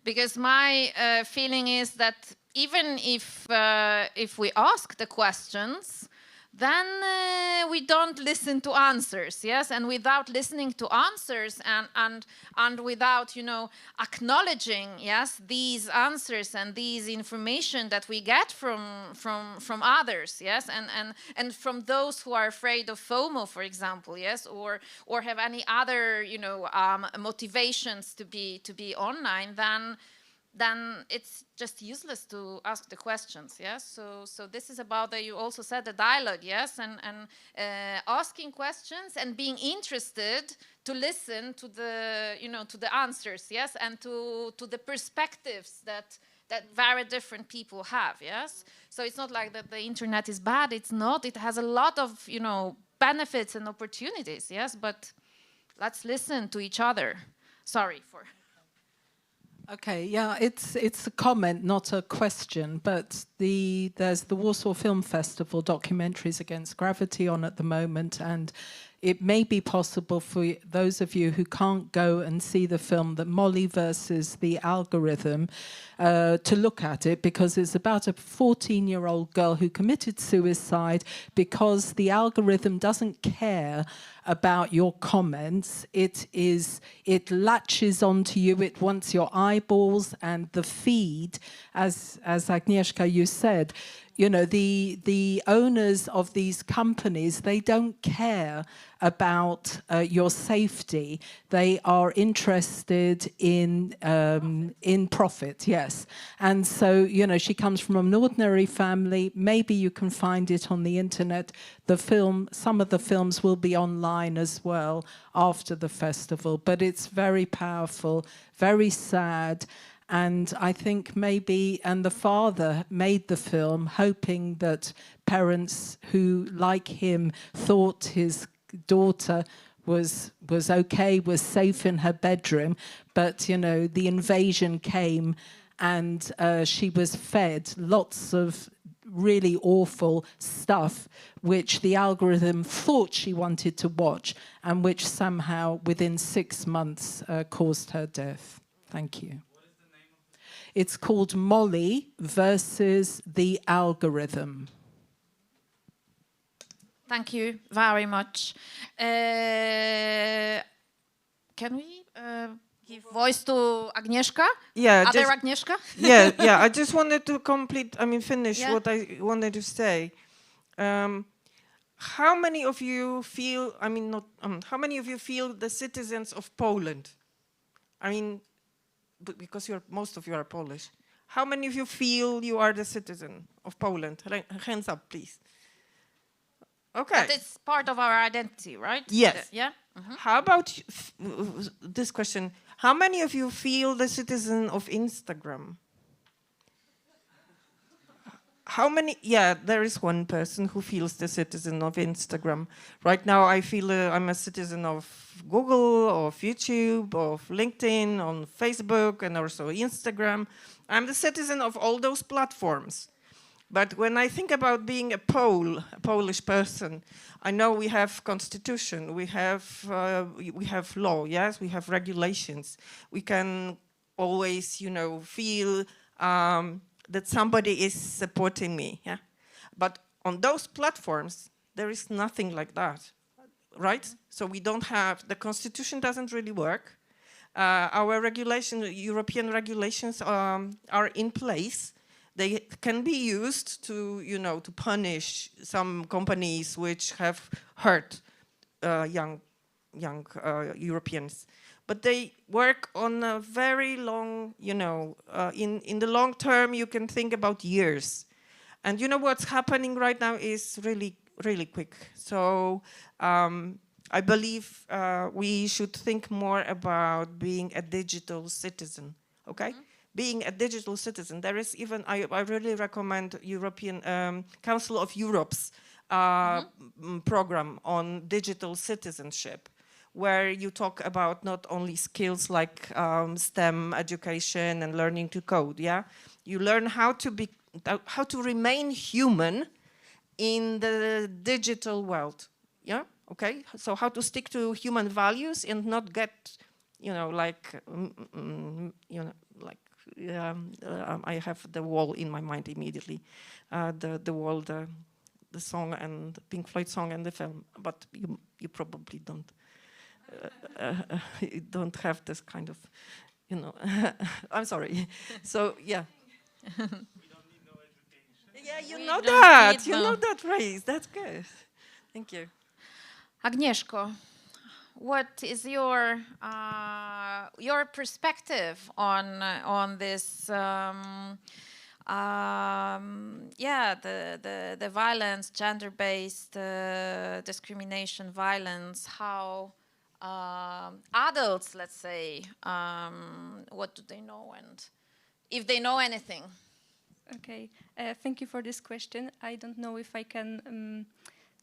because my feeling is that even if we ask the questions, then we don't listen to answers, yes? And without listening to answers and without, acknowledging, yes, these answers and these information that we get from others, yes? And from those who are afraid of FOMO, for example, yes? Or have any other, motivations to be online, then it's just useless to ask the questions, yes? So this is about, you also said, the dialogue, yes? And asking questions and being interested to listen to the, to the answers, yes? And to the perspectives that very different people have, yes? So it's not like that the internet is bad, it's not. It has a lot of, benefits and opportunities, yes? But let's listen to each other. Sorry for... Okay, yeah, it's a comment, not a question, but there's the Warsaw Film Festival Documentaries Against Gravity on at the moment, and it may be possible for those of you who can't go and see the film, that Molly versus the Algorithm, to look at it, because it's about a 14-year-old girl who committed suicide because the algorithm doesn't care about your comments. It latches onto you, it wants your eyeballs, and the feed, as Agnieszka, you said, the owners of these companies, they don't care about your safety. They are interested in profit, yes. And so, she comes from an ordinary family. Maybe you can find it on the internet. Some of the films will be online as well after the festival, but it's very powerful, very sad. And I think and the father made the film hoping that parents who, like him, thought his daughter was okay, was safe in her bedroom, but, the invasion came and she was fed lots of really awful stuff which the algorithm thought she wanted to watch and which somehow within 6 months caused her death. Thank you. What is the name of it? It's called Molly versus the Algorithm. Thank you very much. Can we give voice to Agnieszka? Yeah, Other Agnieszka? yeah. I just wanted to finish Yeah. what I wanted to say. How many of you feel? How many of you feel the citizens of Poland? I mean, because most of you are Polish. How many of you feel you are the citizen of Poland? Hands up, please. Okay. But it's part of our identity, right? Yes. Yeah. How about this question? How many of you feel the citizen of Instagram? How many? Yeah, there is one person who feels the citizen of Instagram. Right now, I feel I'm a citizen of Google, of YouTube, of LinkedIn, on Facebook, and also Instagram. I'm the citizen of all those platforms. But when I think about being a Polish person, I know we have constitution, we have law, yes, we have regulations. We can always, feel that somebody is supporting me, yeah. But on those platforms, there is nothing like that, right? So we don't have, the constitution doesn't really work. Our European regulations are in place. They can be used to, to punish some companies which have hurt young Europeans. But they work on a very long, in the long term, you can think about years. And what's happening right now is really, really quick. So I believe we should think more about being a digital citizen, okay? Mm-hmm. Being a digital citizen. There is even, I really recommend European Council of Europe's program on digital citizenship, where you talk about not only skills like STEM education and learning to code, yeah? You learn how to remain human in the digital world, yeah? Okay, so how to stick to human values and not get, I have the Wall in my mind immediately, the Wall, the song and the Pink Floyd song and the film, but you probably don't. You don't have this kind of, I'm sorry. So yeah. We don't need no education. Yeah, you know that phrase. That's good. Thank you. Agnieszko, what is your perspective on this? The violence, gender-based discrimination, violence. How adults, let's say, what do they know, and if they know anything? Okay, thank you for this question. I don't know if I can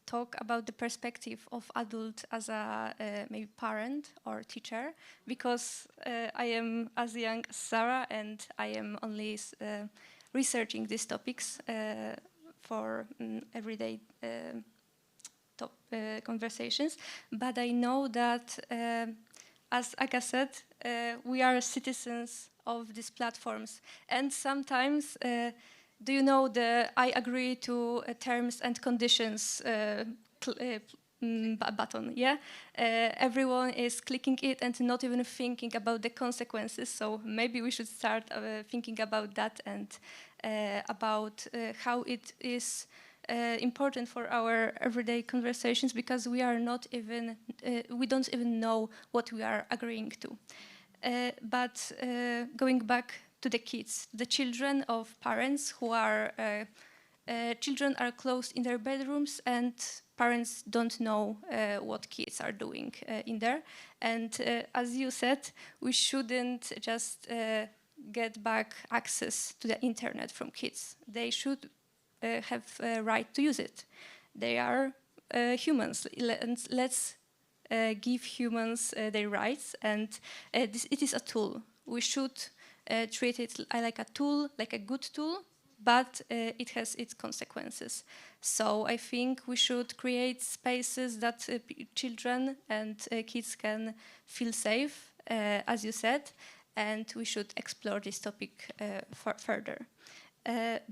talk about the perspective of adult as a maybe parent or teacher, because I am as young as Sarah and I am only researching these topics for everyday conversations. But I know that, as Aga said, we are citizens of these platforms, and sometimes do you know the I agree to terms and conditions button, yeah? Everyone is clicking it and not even thinking about the consequences, so maybe we should start thinking about that and about how it is important for our everyday conversations, because we are not even, we don't even know what we are agreeing to. But going back to the kids, the children of parents who are, children are closed in their bedrooms and parents don't know what kids are doing in there. And as you said, we shouldn't just get back access to the internet from kids. They should have a right to use it. They are humans, and let's give humans their rights, and it is a tool. We should treat it like a tool, like a good tool, but it has its consequences. So I think we should create spaces that children and kids can feel safe, as you said, and we should explore this topic further.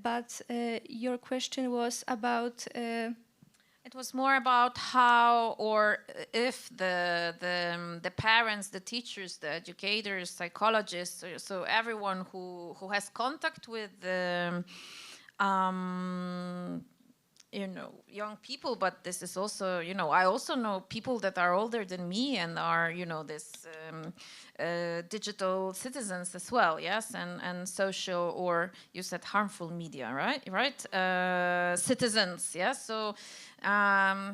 But your question was about... It was more about how or if the parents, the teachers, the educators, psychologists, so everyone who has contact with you know, young people, but this is also, you know, I also know people that are older than me and are, you know, this digital citizens as well, yes, and social, or you said harmful media, right? Citizens, yes. So,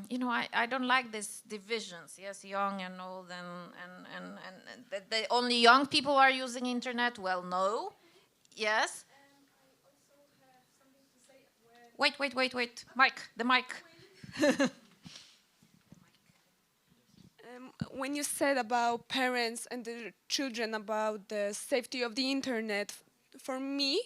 you know, I don't like these divisions, yes, young and old, and that only young people are using internet. Well, no, yes. Wait, Mike, the mic. When you said about parents and their children about the safety of the internet, for me,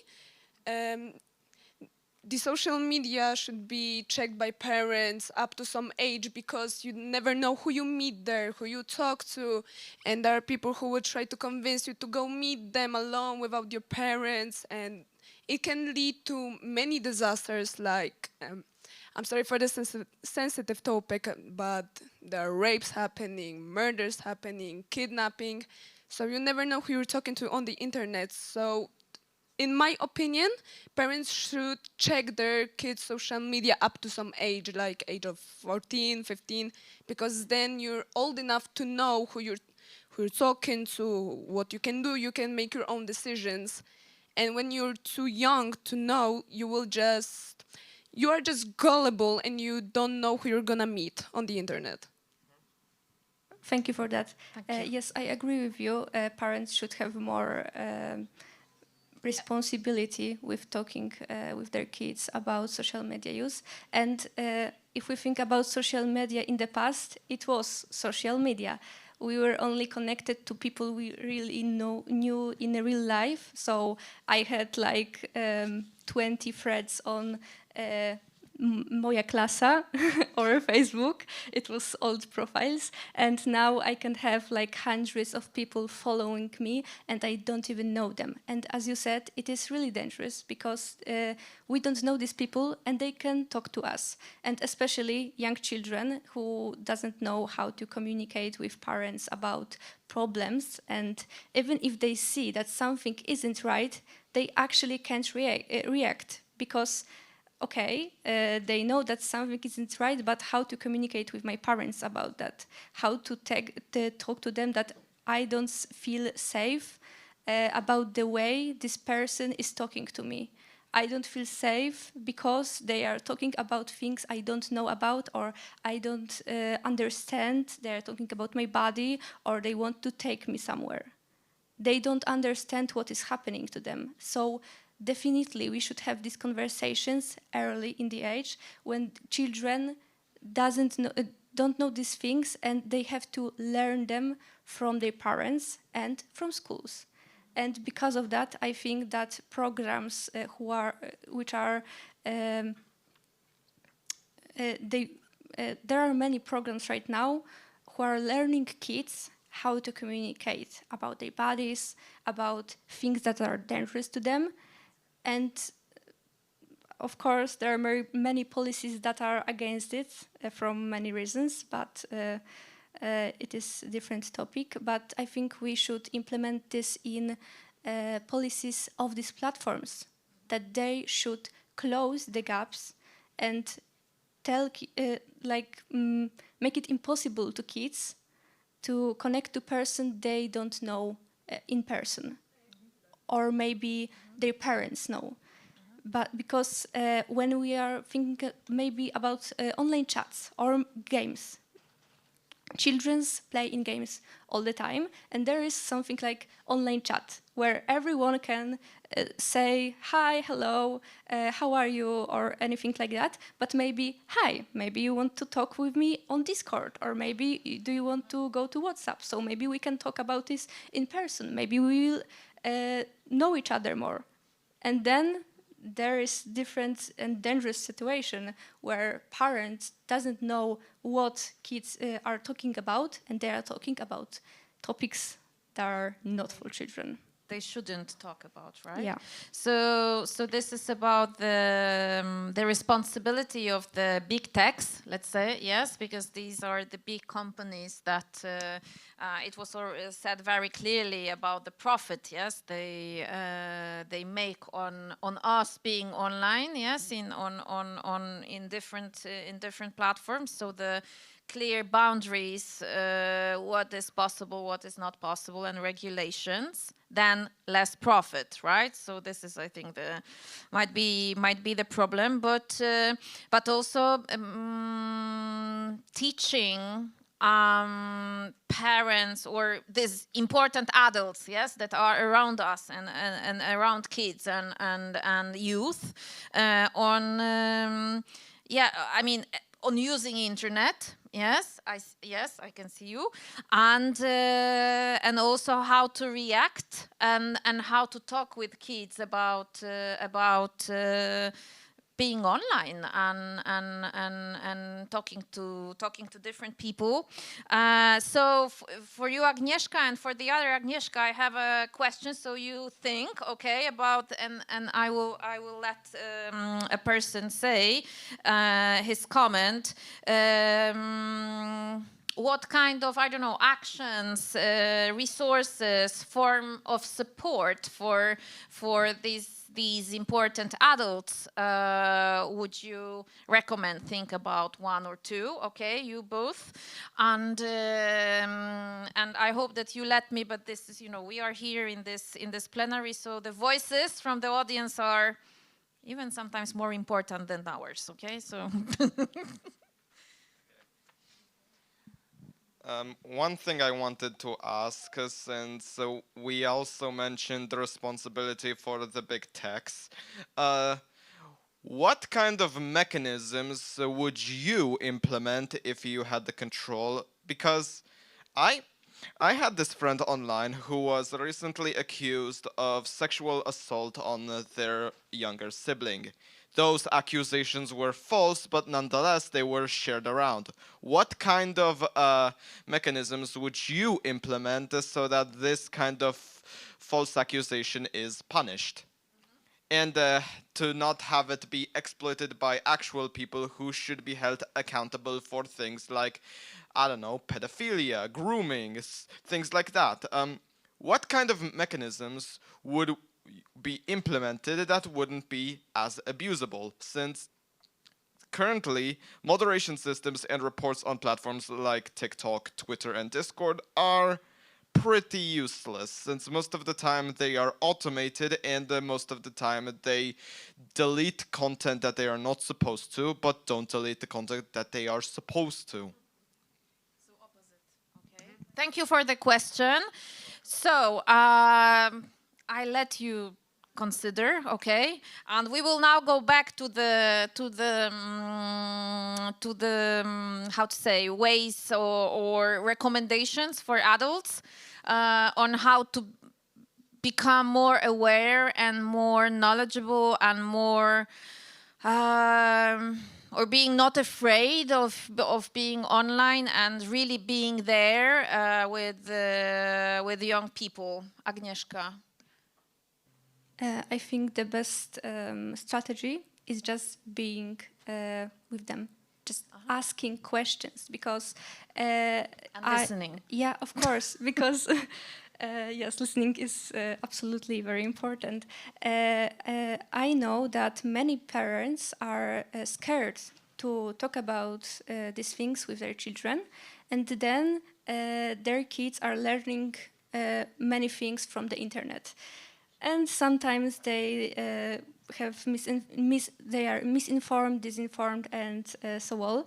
the social media should be checked by parents up to some age, because you never know who you meet there, who you talk to, and there are people who will try to convince you to go meet them alone without your parents, and it can lead to many disasters, like, I'm sorry for this sensitive topic, but there are rapes happening, murders happening, kidnapping, so you never know who you're talking to on the internet. So in my opinion, parents should check their kids' social media up to some age, like age of 14, 15, because then you're old enough to know who you're talking to, what you can do, you can make your own decisions. And when you're too young to know, you are just gullible and you don't know who you're gonna meet on the internet. Thank you for that. Thank you. Yes, I agree with you. Parents should have more responsibility with talking with their kids about social media use. And if we think about social media in the past, it was social media. We were only connected to people we really knew in a real life. So I had like 20 threads on Moja Klasa or Facebook. It was old profiles. And now I can have like hundreds of people following me and I don't even know them. And as you said, it is really dangerous because we don't know these people and they can talk to us. And especially young children who doesn't know how to communicate with parents about problems. And even if they see that something isn't right, they actually can't react because okay, they know that something isn't right, but how to communicate with my parents about that? How to talk to them that I don't feel safe about the way this person is talking to me. I don't feel safe because they are talking about things I don't know about or I don't understand. They are talking about my body or they want to take me somewhere. They don't understand what is happening to them. So definitely, we should have these conversations early in the age when children don't know these things and they have to learn them from their parents and from schools. And because of that, I think that programs there are many programs right now who are learning kids how to communicate about their bodies, about things that are dangerous to them. And of course, there are many policies that are against it from many reasons, but it is a different topic. But I think we should implement this in policies of these platforms, that they should close the gaps and make it impossible to kids to connect to person they don't know in person. Or maybe their parents know. But because when we are thinking maybe about online chats or games, children play in games all the time, and there is something like online chat where everyone can say hi, hello, how are you, or anything like that. But maybe, hi, maybe you want to talk with me on Discord, or maybe do you want to go to WhatsApp? So maybe we can talk about this in person. Maybe we will know each other more. And then there is different and dangerous situation where parents doesn't know what kids are talking about, and they are talking about topics that are not for children. They shouldn't talk about, right? Yeah. So this is about the responsibility of the big techs, let's say, yes, because these are the big companies that it was said very clearly about the profit, yes, they make on us being online, yes, in different platforms. So the clear boundaries, what is possible, what is not possible, and regulations, then less profit, right? So this is, I think, might be the problem, but also teaching parents or these important adults, yes, that are around us and around kids and youth on on using internet. Yes, I can see you, and also how to react and how to talk with kids about being online and talking to different people. So for you, Agnieszka, and for the other Agnieszka, I have a question. So you think, okay, about and I will let a person say his comment. What kind of, I don't know, actions, resources, form of support for these important adults would you recommend? Think about one or two, okay, you both, and I hope that you let me. But this is, we are here in this plenary, so the voices from the audience are even sometimes more important than ours. Okay, so. One thing I wanted to ask, since we also mentioned the responsibility for the big techs, what kind of mechanisms would you implement if you had the control? Because I had this friend online who was recently accused of sexual assault on their younger sibling. Those accusations were false, but nonetheless they were shared around. What kind of mechanisms would you implement so that this kind of false accusation is punished? And to not have it be exploited by actual people who should be held accountable for things like, I don't know, pedophilia, grooming, things like that. What kind of mechanisms would be implemented that wouldn't be as abusable, since currently moderation systems and reports on platforms like TikTok, Twitter, and Discord are pretty useless, since most of the time they are automated and most of the time they delete content that they are not supposed to, but don't delete the content that they are supposed to. So opposite. Okay. Thank you for the question. So I let you consider, okay, and we will now go back to the how to say, ways or recommendations for adults on how to become more aware and more knowledgeable and more or being not afraid of being online and really being there with young people. Agnieszka. I think the best strategy is just being with them, just asking questions, because and listening. Yeah, of course, because yes, listening is absolutely very important. I know that many parents are scared to talk about these things with their children, and then their kids are learning many things from the internet. And sometimes they they are misinformed, disinformed, and so on.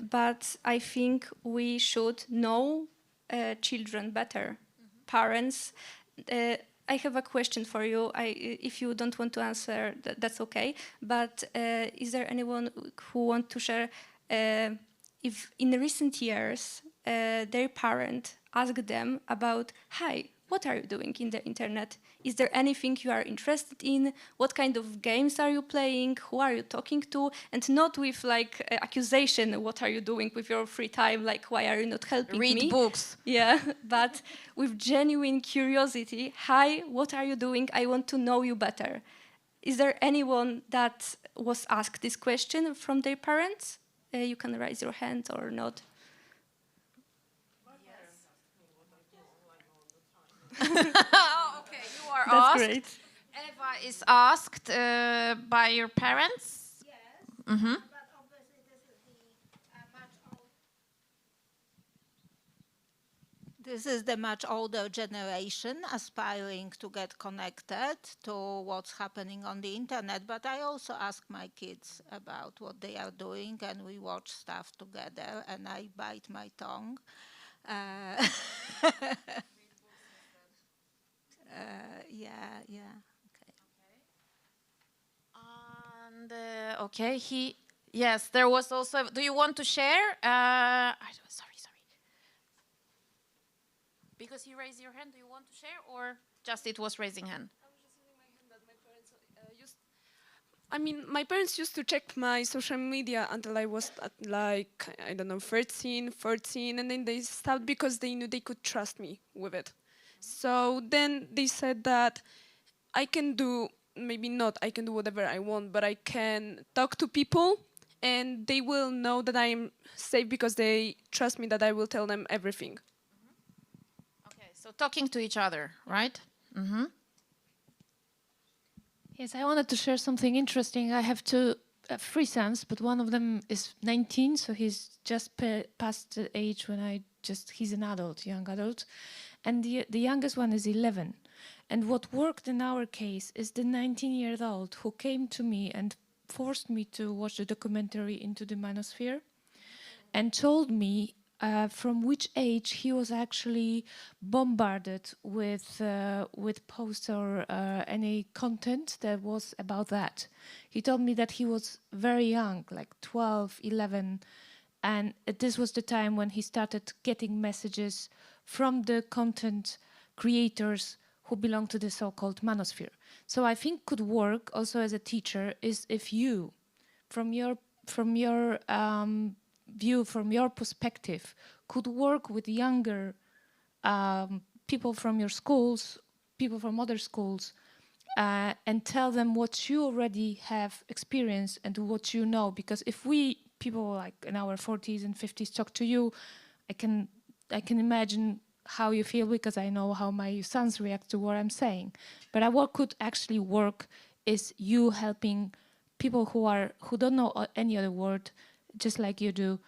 But I think we should know children better. Parents, I have a question for you. If you don't want to answer, that's okay. But is there anyone who wants to share if in recent years their parent asked them about, "Hi, what are you doing in the internet? Is there anything you are interested in? What kind of games are you playing? Who are you talking to? And not with like accusation, what are you doing with your free time? Like, why are you not helping me? Read books. Yeah, but with genuine curiosity. Hi, what are you doing? I want to know you better. Is there anyone that was asked this question from their parents? You can raise your hand or not. Okay, you are That's asked. great. Eva is asked by your parents. Yes. But obviously this is the much older generation aspiring to get connected to what's happening on the internet. But I also ask my kids about what they are doing, and we watch stuff together, and I bite my tongue. Yeah. And okay, yes, there was also. Do you want to share? Sorry. Because you raised your hand, do you want to share, or just it was raising hand? I was just using my hand that my parents used. I mean, my parents used to check my social media until I was at like, I don't know, 13, 14, and then they stopped because they knew they could trust me with it. So then they said that I can do, maybe not, I can do whatever I want, but I can talk to people and they will know that I'm safe because they trust me that I will tell them everything. Okay, so talking to each other, right? Yes, I wanted to share something interesting. I have two three sons, but one of them is 19, so he's just past the age when he's an adult, young adult. And the youngest one is 11. And what worked in our case is the 19-year-old who came to me and forced me to watch the documentary Into the Manosphere and told me from which age he was actually bombarded with posts or any content that was about that. He told me that he was very young, like 12, 11, and this was the time when he started getting messages from the content creators who belong to the so-called manosphere. So I think could work also as a teacher is if you, from your view, from your perspective, could work with younger people from your schools, people from other schools, and tell them what you already have experienced and what you know. Because if we, people like in our 40s and 50s, talk to you, I can imagine how you feel because I know how my sons react to what I'm saying. But what could actually work is you helping people who don't know any other word, just like you do,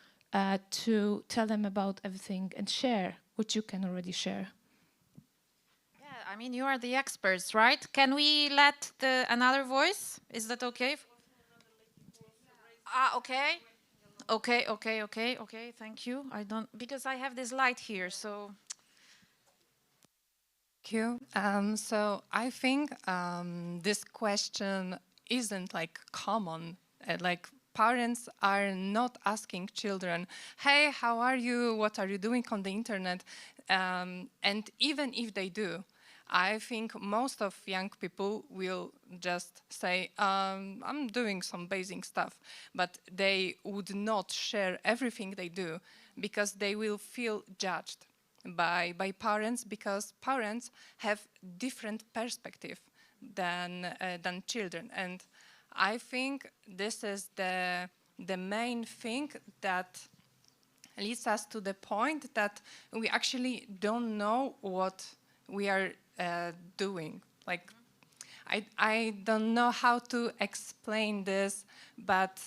to tell them about everything and share what you can already share. Yeah, I mean, you are the experts, right? Can we let another voice? Is that okay? Okay. Okay, thank you. Because I have this light here, so. Thank you. So I think this question isn't like common. Like parents are not asking children, hey, how are you? What are you doing on the internet? And even if they do, I think most of young people will just say, I'm doing some basic stuff, but they would not share everything they do because they will feel judged by parents, because parents have different perspective than children. And I think this is the main thing that leads us to the point that we actually don't know what we are doing. Like, I don't know how to explain this, but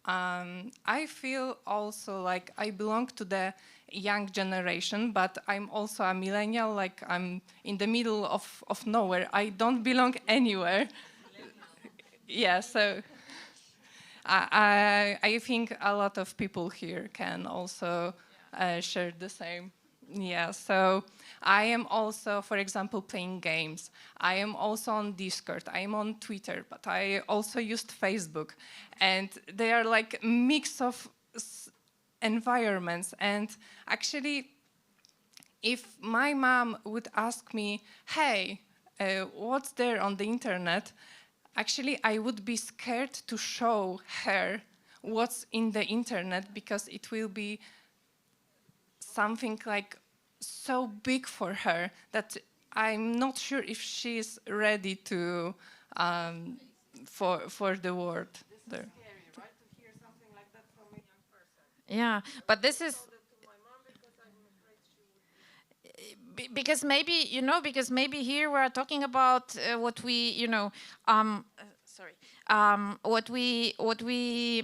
I feel also like I belong to the young generation, but I'm also a millennial, like I'm in the middle of nowhere. I don't belong anywhere. Yeah, so I think a lot of people here can also share the same. Yeah, so I am also, for example, playing games. I am also on Discord. I am on Twitter, but I also used Facebook. And they are like mix of environments. And actually, if my mom would ask me, hey, what's there on the internet? Actually, I would be scared to show her what's in the internet because it will be something like so big for her that I'm not sure if she's ready to for the world there. Scary, right? To hear something like that from a young person. Yeah, but this is because maybe, you know, because maybe here we're talking about what we, you know, sorry, what we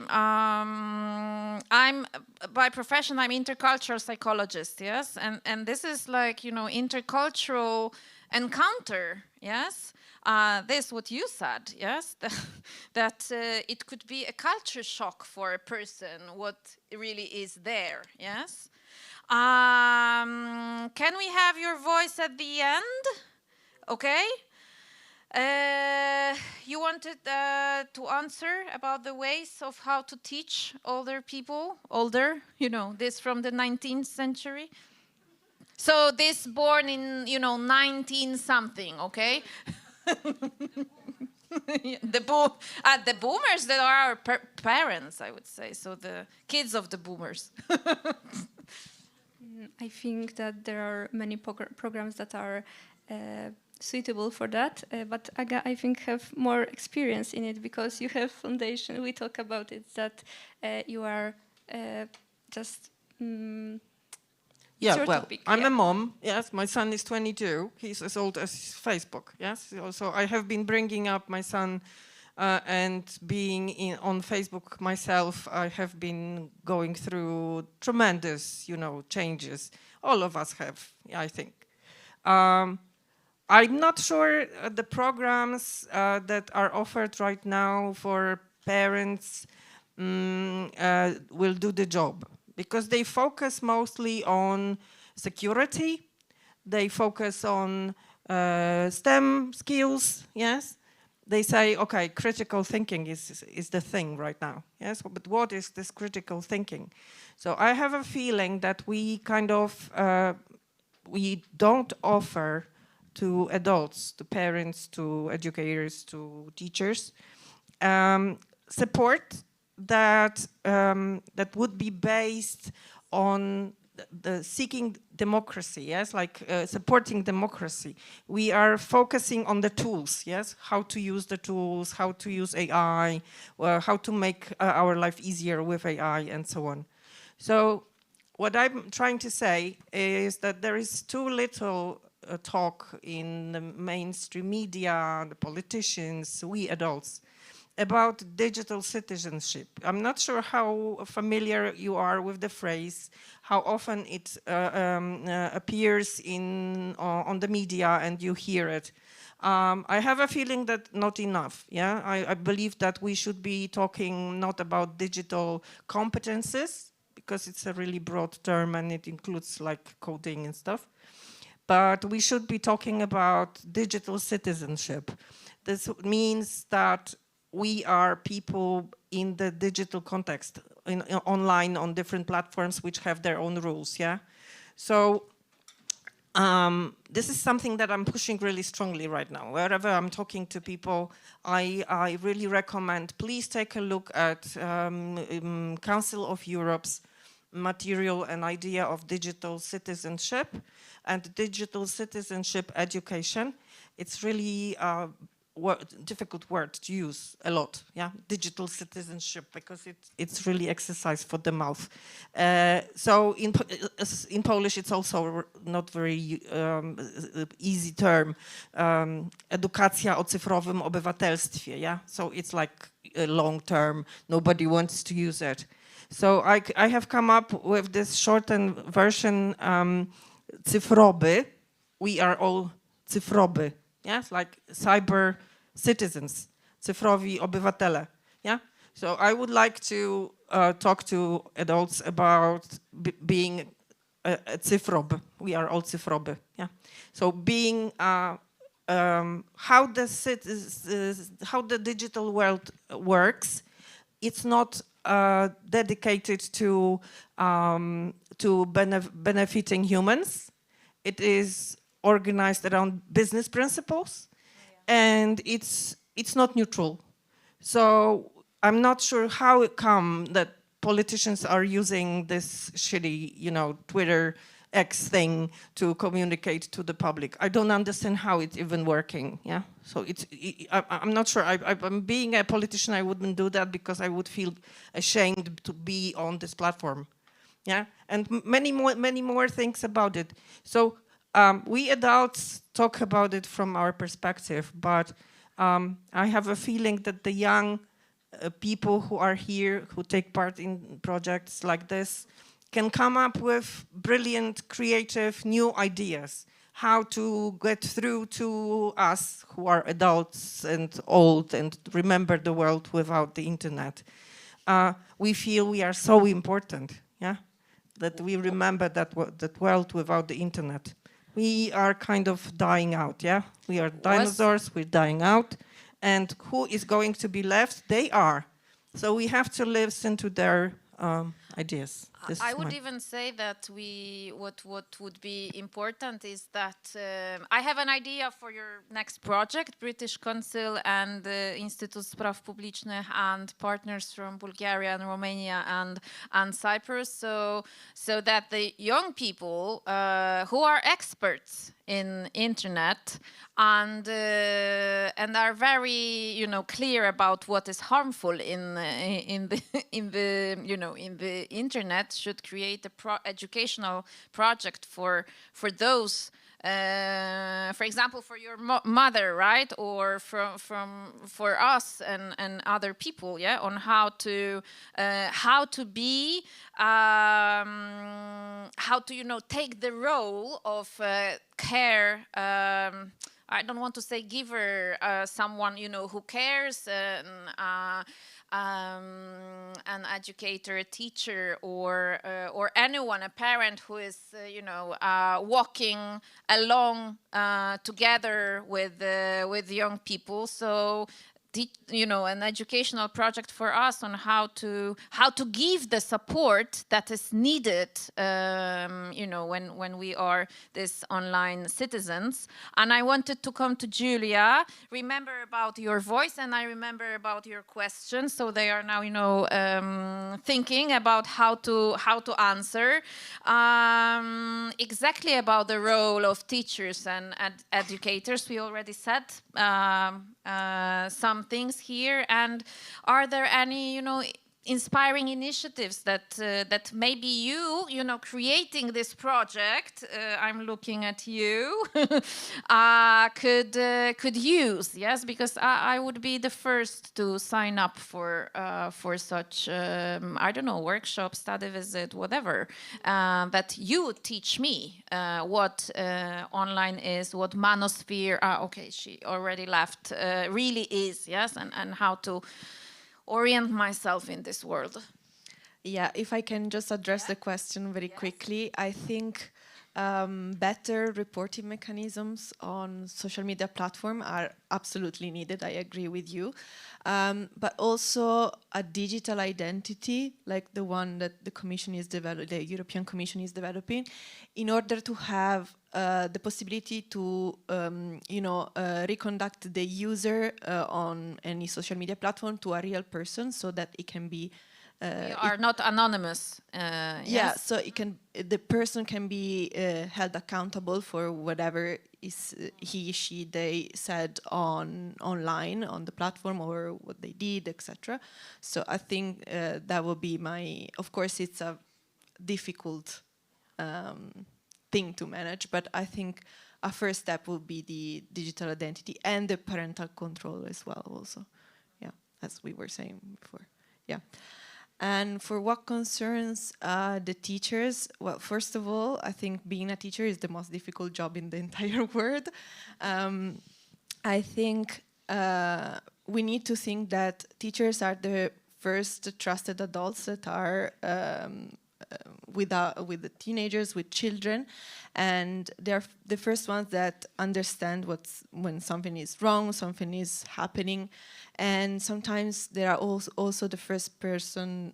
I'm by profession, I'm intercultural psychologist, yes, and this is like, you know, intercultural encounter, yes. This what you said, yes, that it could be a culture shock for a person what really is there, yes. Can we have your voice at the end? Okay. You wanted to answer about the ways of how to teach older people, you know, this from the 19th century. So this born in, you know, 19 something, okay? the boomers that are our parents, I would say. So the kids of the boomers. I think that there are many programs that are suitable for that, but Aga, I think, have more experience in it because you have foundation. We talk about it, that you are just... yeah, well, topic. I'm a mom. Yes, my son is 22. He's as old as Facebook. Yes, so I have been bringing up my son and being on Facebook myself. I have been going through tremendous, you know, changes. All of us have, I think. I'm not sure the programs that are offered right now for parents will do the job, because they focus mostly on security, they focus on STEM skills, yes? They say, okay, critical thinking is the thing right now, yes? But what is this critical thinking? So I have a feeling that we kind of, we don't offer to adults, to parents, to educators, to teachers, support that that would be based on the seeking democracy, yes, like supporting democracy. We are focusing on the tools, yes, how to use the tools, how to use AI, how to make our life easier with AI, and so on. So what I'm trying to say is that there is too little talk in the mainstream media, the politicians, we adults, about digital citizenship. I'm not sure how familiar you are with the phrase, how often it appears on the media and you hear it. I have a feeling that not enough. Yeah, I believe that we should be talking not about digital competences, because it's a really broad term and it includes like coding and stuff. But we should be talking about digital citizenship. This means that we are people in the digital context, online on different platforms which have their own rules, yeah? So this is something that I'm pushing really strongly right now. Wherever I'm talking to people, I really recommend, please take a look at Council of Europe's material and idea of digital citizenship and digital citizenship education. It's really difficult word to use a lot, yeah, digital citizenship, because it's really exercise for the mouth. So in Polish it's also not very easy term, edukacja o cyfrowym obywatelstwie, yeah, so it's like a long term, nobody wants to use it. So I have come up with this shortened version, cyfroby, we are all cyfroby. Yes, like cyber citizens, cyfrowi obywatele. Yeah. So I would like to talk to adults about being a cyfrob. We are all cyfroby. Yeah. So being how the digital world works. It's not dedicated to benefiting humans. it is organized around business principles, and it's not neutral. So I'm not sure how it come that politicians are using this shitty, Twitter X thing to communicate to the public. I don't understand how it's even working. Yeah. So I'm not sure. I'm being a politician, I wouldn't do that because I would feel ashamed to be on this platform. Yeah. And many more things about it. So we adults talk about it from our perspective, but I have a feeling that the young people who are here, who take part in projects like this, can come up with brilliant, creative, new ideas, how to get through to us who are adults and old and remember the world without the internet. We feel we are so important, yeah, that we remember that world without the internet. We are kind of dying out, yeah? We are dinosaurs, we're dying out. And who is going to be left? They are. So we have to listen to their ideas. I would even say that what would be important is that I have an idea for your next project, British Council and Instytut Spraw Publicznych and partners from Bulgaria and Romania and Cyprus, so that the young people who are experts in internet and are very clear about what is harmful in the internet should create a educational project for those, for example, for your mother, right, or for us and other people, yeah, on how to be how to take the role of care. I don't want to say giver, someone who cares, an educator, a teacher, or anyone, a parent who is walking along together with young people. So an educational project for us on how to give the support that is needed, when we are these online citizens. And I wanted to come to Julia, remember about your voice, and I remember about your questions. So they are now, thinking about how to answer exactly about the role of teachers and educators. We already said some things here, and are there any inspiring initiatives that maybe you creating this project, I'm looking at you, could use? Yes, because I would be the first to sign up for such I don't know, workshop, study visit, whatever, that you would teach me what online is, what manosphere, okay, she already left, really is, yes, and how to orient myself in this world. Yeah, if I can just address the question very quickly, I think better reporting mechanisms on social media platform are absolutely needed. I agree with you. But also a digital identity, like the one that the European Commission is developing, in order to have the possibility to, reconduct the user on any social media platform to a real person, so that it can be. You are not anonymous. Yeah, yes? so the person can be held accountable for whatever they said online on the platform, or what they did, etc. So I think that will be of course it's a difficult thing to manage, but I think a first step will be the digital identity and the parental control as well also. Yeah, as we were saying before. Yeah. And for what concerns the teachers, well, first of all, I think being a teacher is the most difficult job in the entire world. I think we need to think that teachers are the first trusted adults that are with the teenagers, with children, and they're the first ones that understand when something is wrong, something is happening, and sometimes they are also the first person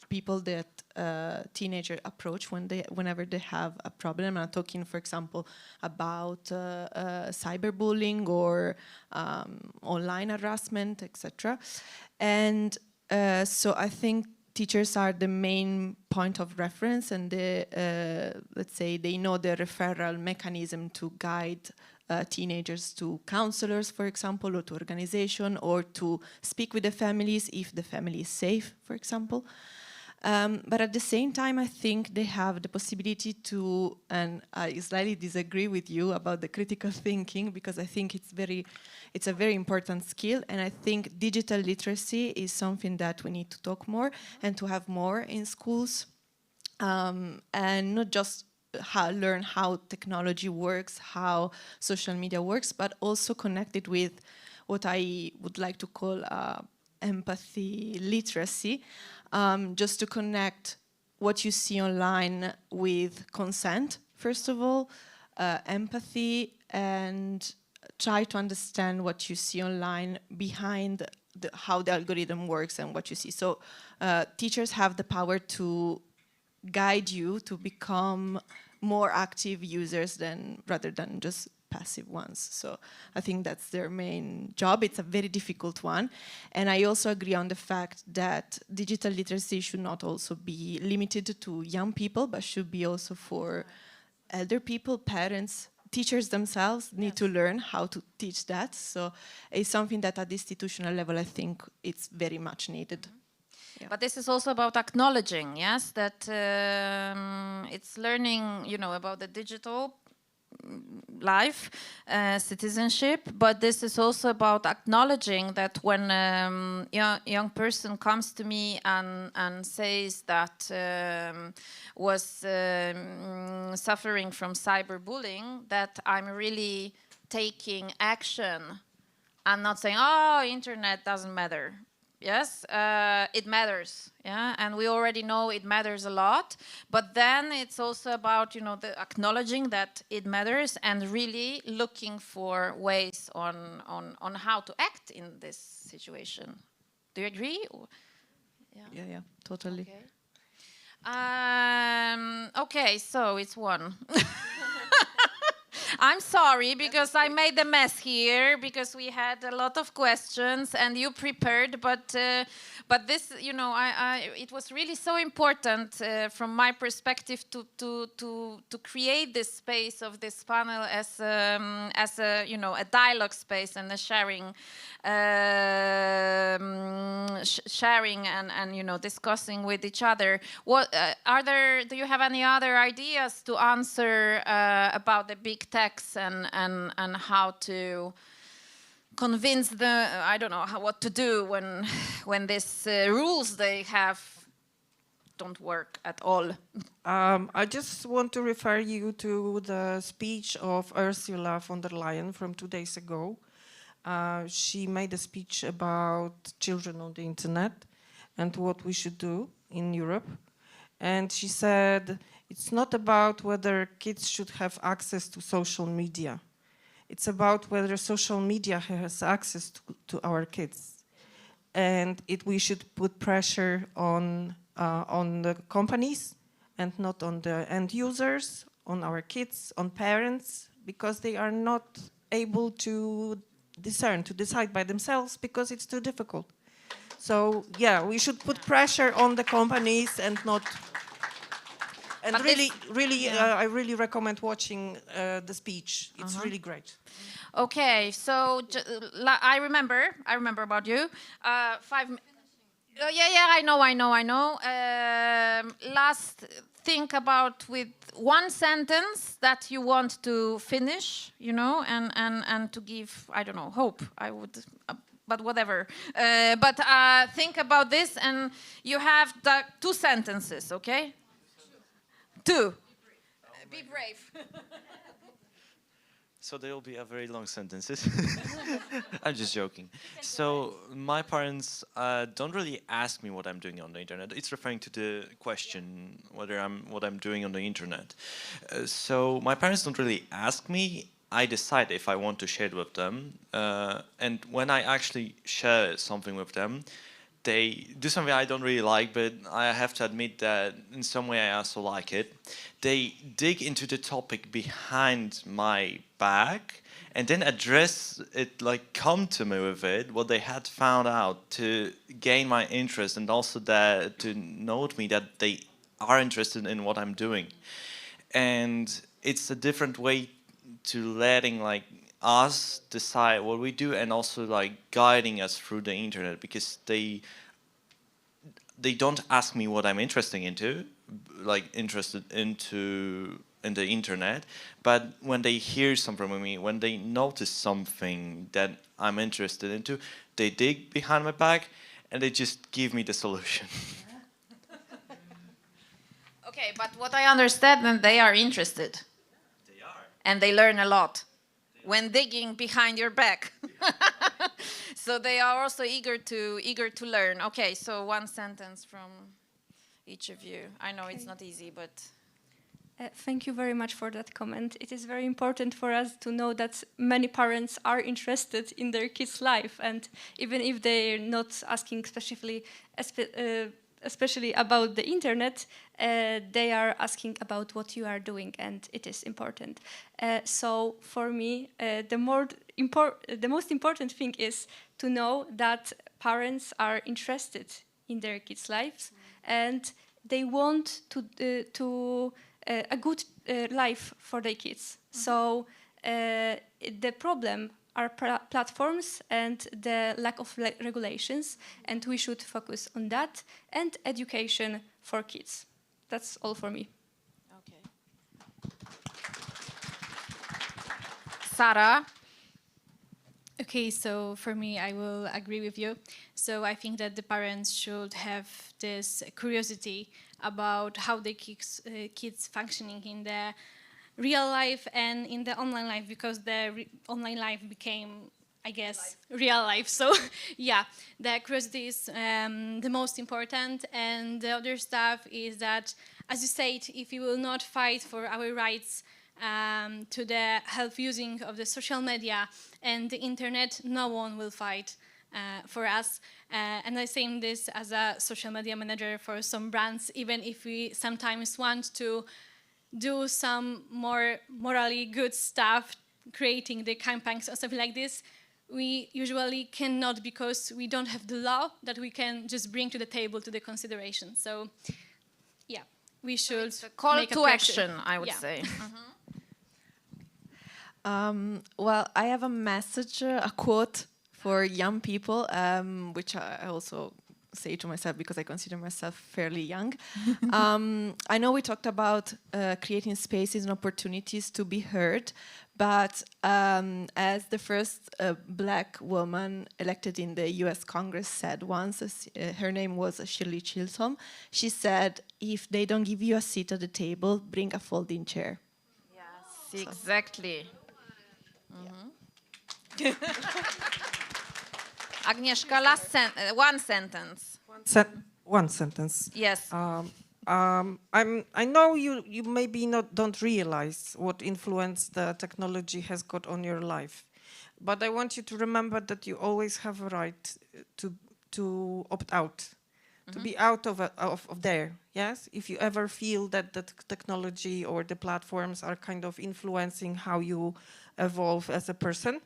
people that teenager approach whenever they have a problem. I'm talking, for example, about cyberbullying or online harassment, etc. And so I think teachers are the main point of reference, and let's say they know the referral mechanism to guide teenagers to counselors, for example, or to organization, or to speak with the families if the family is safe, for example. But at the same time, I think they have the possibility to, and I slightly disagree with you about the critical thinking, because I think it's a very important skill, and I think digital literacy is something that we need to talk more and to have more in schools, and not just learn how technology works, how social media works, but also connected with what I would like to call empathy literacy, just to connect what you see online with consent, first of all, empathy, and try to understand what you see online behind how the algorithm works and what you see. So teachers have the power to guide you to become more active users rather than just passive ones. So I think that's their main job. It's a very difficult one. And I also agree on the fact that digital literacy should not also be limited to young people, but should be also for elder people, parents. Teachers themselves need to learn how to teach that. So it's something that at the institutional level, I think it's very much needed. Yeah. But this is also about acknowledging, yes, that it's learning, about the digital life, citizenship, but this is also about acknowledging that when young person comes to me and says that was suffering from cyberbullying, that I'm really taking action and not saying, oh, internet doesn't matter. Yes, it matters, yeah, and we already know it matters a lot, but then it's also about, the acknowledging that it matters and really looking for ways on how to act in this situation. Do you agree? Yeah, totally. Okay, so it's one. I'm sorry because I made a mess here because we had a lot of questions and you prepared, but this, it was really so important from my perspective to create this space of this panel as a dialogue space and a sharing and discussing with each other. What do you have any other ideas to answer about the big techs and how to convince I don't know what to do when these rules they have don't work at all? I just want to refer you to the speech of Ursula von der Leyen from 2 days ago. She made a speech about children on the internet and what we should do in Europe. And she said, it's not about whether kids should have access to social media. It's about whether social media has access to our kids. And we should put pressure on the companies and not on the end users, on our kids, on parents, because they are not able to decide by themselves because it's too difficult. So yeah, we should put pressure on the companies and not. And but I really recommend watching the speech. It's really great. Okay, so I remember about you. 5 minutes. Yeah, I know. Last, think about with one sentence that you want to finish, and to give, I don't know, hope. I would, but whatever. But think about this, and you have the 2 sentences, okay? 2. Be brave. So there will be a very long sentences. I'm just joking. So my parents don't really ask me what I'm doing on the internet. It's referring to the question what I'm doing on the internet. So my parents don't really ask me. I decide if I want to share it with them. And when I actually share something with them, they do something I don't really like, but I have to admit that in some way I also like it. They dig into the topic behind my back and then address it, like come to me with it, what they had found out, to gain my interest, and also that to note me that they are interested in what I'm doing. And it's a different way to letting like us decide what we do, and also like guiding us through the internet, because they don't ask me what I'm interested in the internet, but when they hear something from me, when they notice something that I'm interested into, they dig behind my back and they just give me the solution. Okay, but what I understand, then they are interested. They are. And they learn a lot when digging behind your back. So they are also eager to learn. Okay, so one sentence from each of you. I know it's not easy, but... Thank you very much for that comment. It is very important for us to know that many parents are interested in their kids' life, and even if they're not asking especially about the internet, they are asking about what you are doing, and it is important. So for me, the most important thing is to know that parents are interested in their kids' lives, and they want to a good life for their kids. So the problem are platforms and the lack of regulations, and we should focus on that, and education for kids. That's all for me. Okay. Sarah? Okay, so for me, I will agree with you. So I think that the parents should have this curiosity about how the kids functioning in the real life and in the online life, because the online life became, I guess, real life. So yeah, the curiosity is the most important, and the other stuff is that, as you said, if we will not fight for our rights to the health using of the social media and the internet, no one will fight for us. And I say this as a social media manager for some brands, even if we sometimes want to do some more morally good stuff, creating the campaigns or something like this, we usually cannot, because we don't have the law that we can just bring to the table to the consideration. So yeah, we should Call make to action, I would say. Well, I have a message, a quote for young people, which I also say to myself because I consider myself fairly young. I know we talked about creating spaces and opportunities to be heard, but as the first black woman elected in the US Congress said once, her name was Shirley Chisholm, she said, if they don't give you a seat at the table, bring a folding chair. Yes, exactly. Agnieszka, one sentence. One sentence. Yes. I know you maybe don't realize what influence the technology has got on your life, but I want you to remember that you always have a right to opt out, to be out of there. Yes, if you ever feel that the technology or the platforms are kind of influencing how you evolve as a person,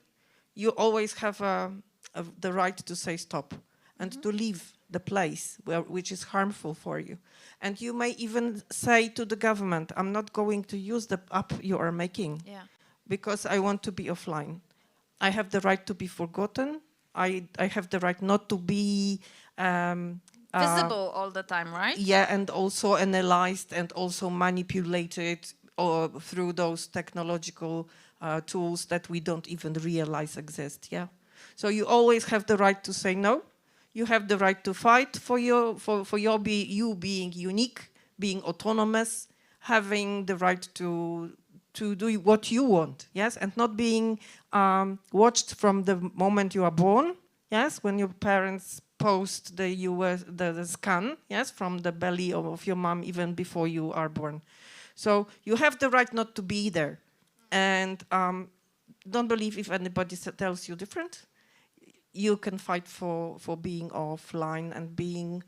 you always have the right to say stop and to leave the place which is harmful for you. And you may even say to the government, I'm not going to use the app you are making because I want to be offline. I have the right to be forgotten. I have the right not to be visible all the time, right? Yeah, and also analyzed and also manipulated through those technological tools that we don't even realize exist. Yeah. So you always have the right to say no. You have the right to fight for you being unique, being autonomous, having the right to do what you want, yes, and not being watched from the moment you are born, yes, when your parents post the scan, yes, from the belly of your mom even before you are born. So you have the right not to be there, and don't believe if anybody tells you different. you can fight for being offline and being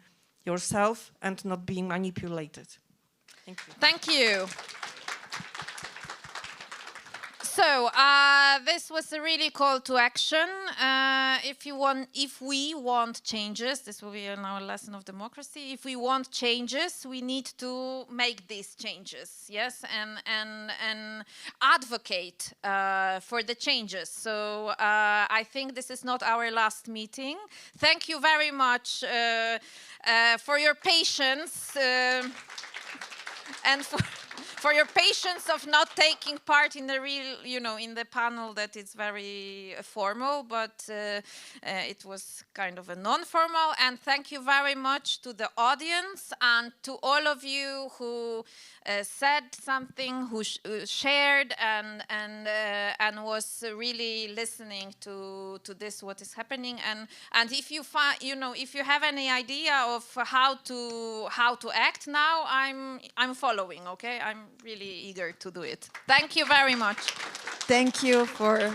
yourself and not being manipulated. Thank you. Thank you. So this was a really call to action. If we want changes, this will be our lesson of democracy. If we want changes, we need to make these changes, yes, and advocate for the changes. So I think this is not our last meeting. Thank you very much for your patience and for your patience of not taking part in the real, in the panel that is very formal, but it was kind of a non-formal. And thank you very much to the audience and to all of you who said something, who shared and was really listening to this, what is happening. And if you if you have any idea of how to act now, I'm following. Okay, I'm really eager to do it. Thank you very much. Thank you for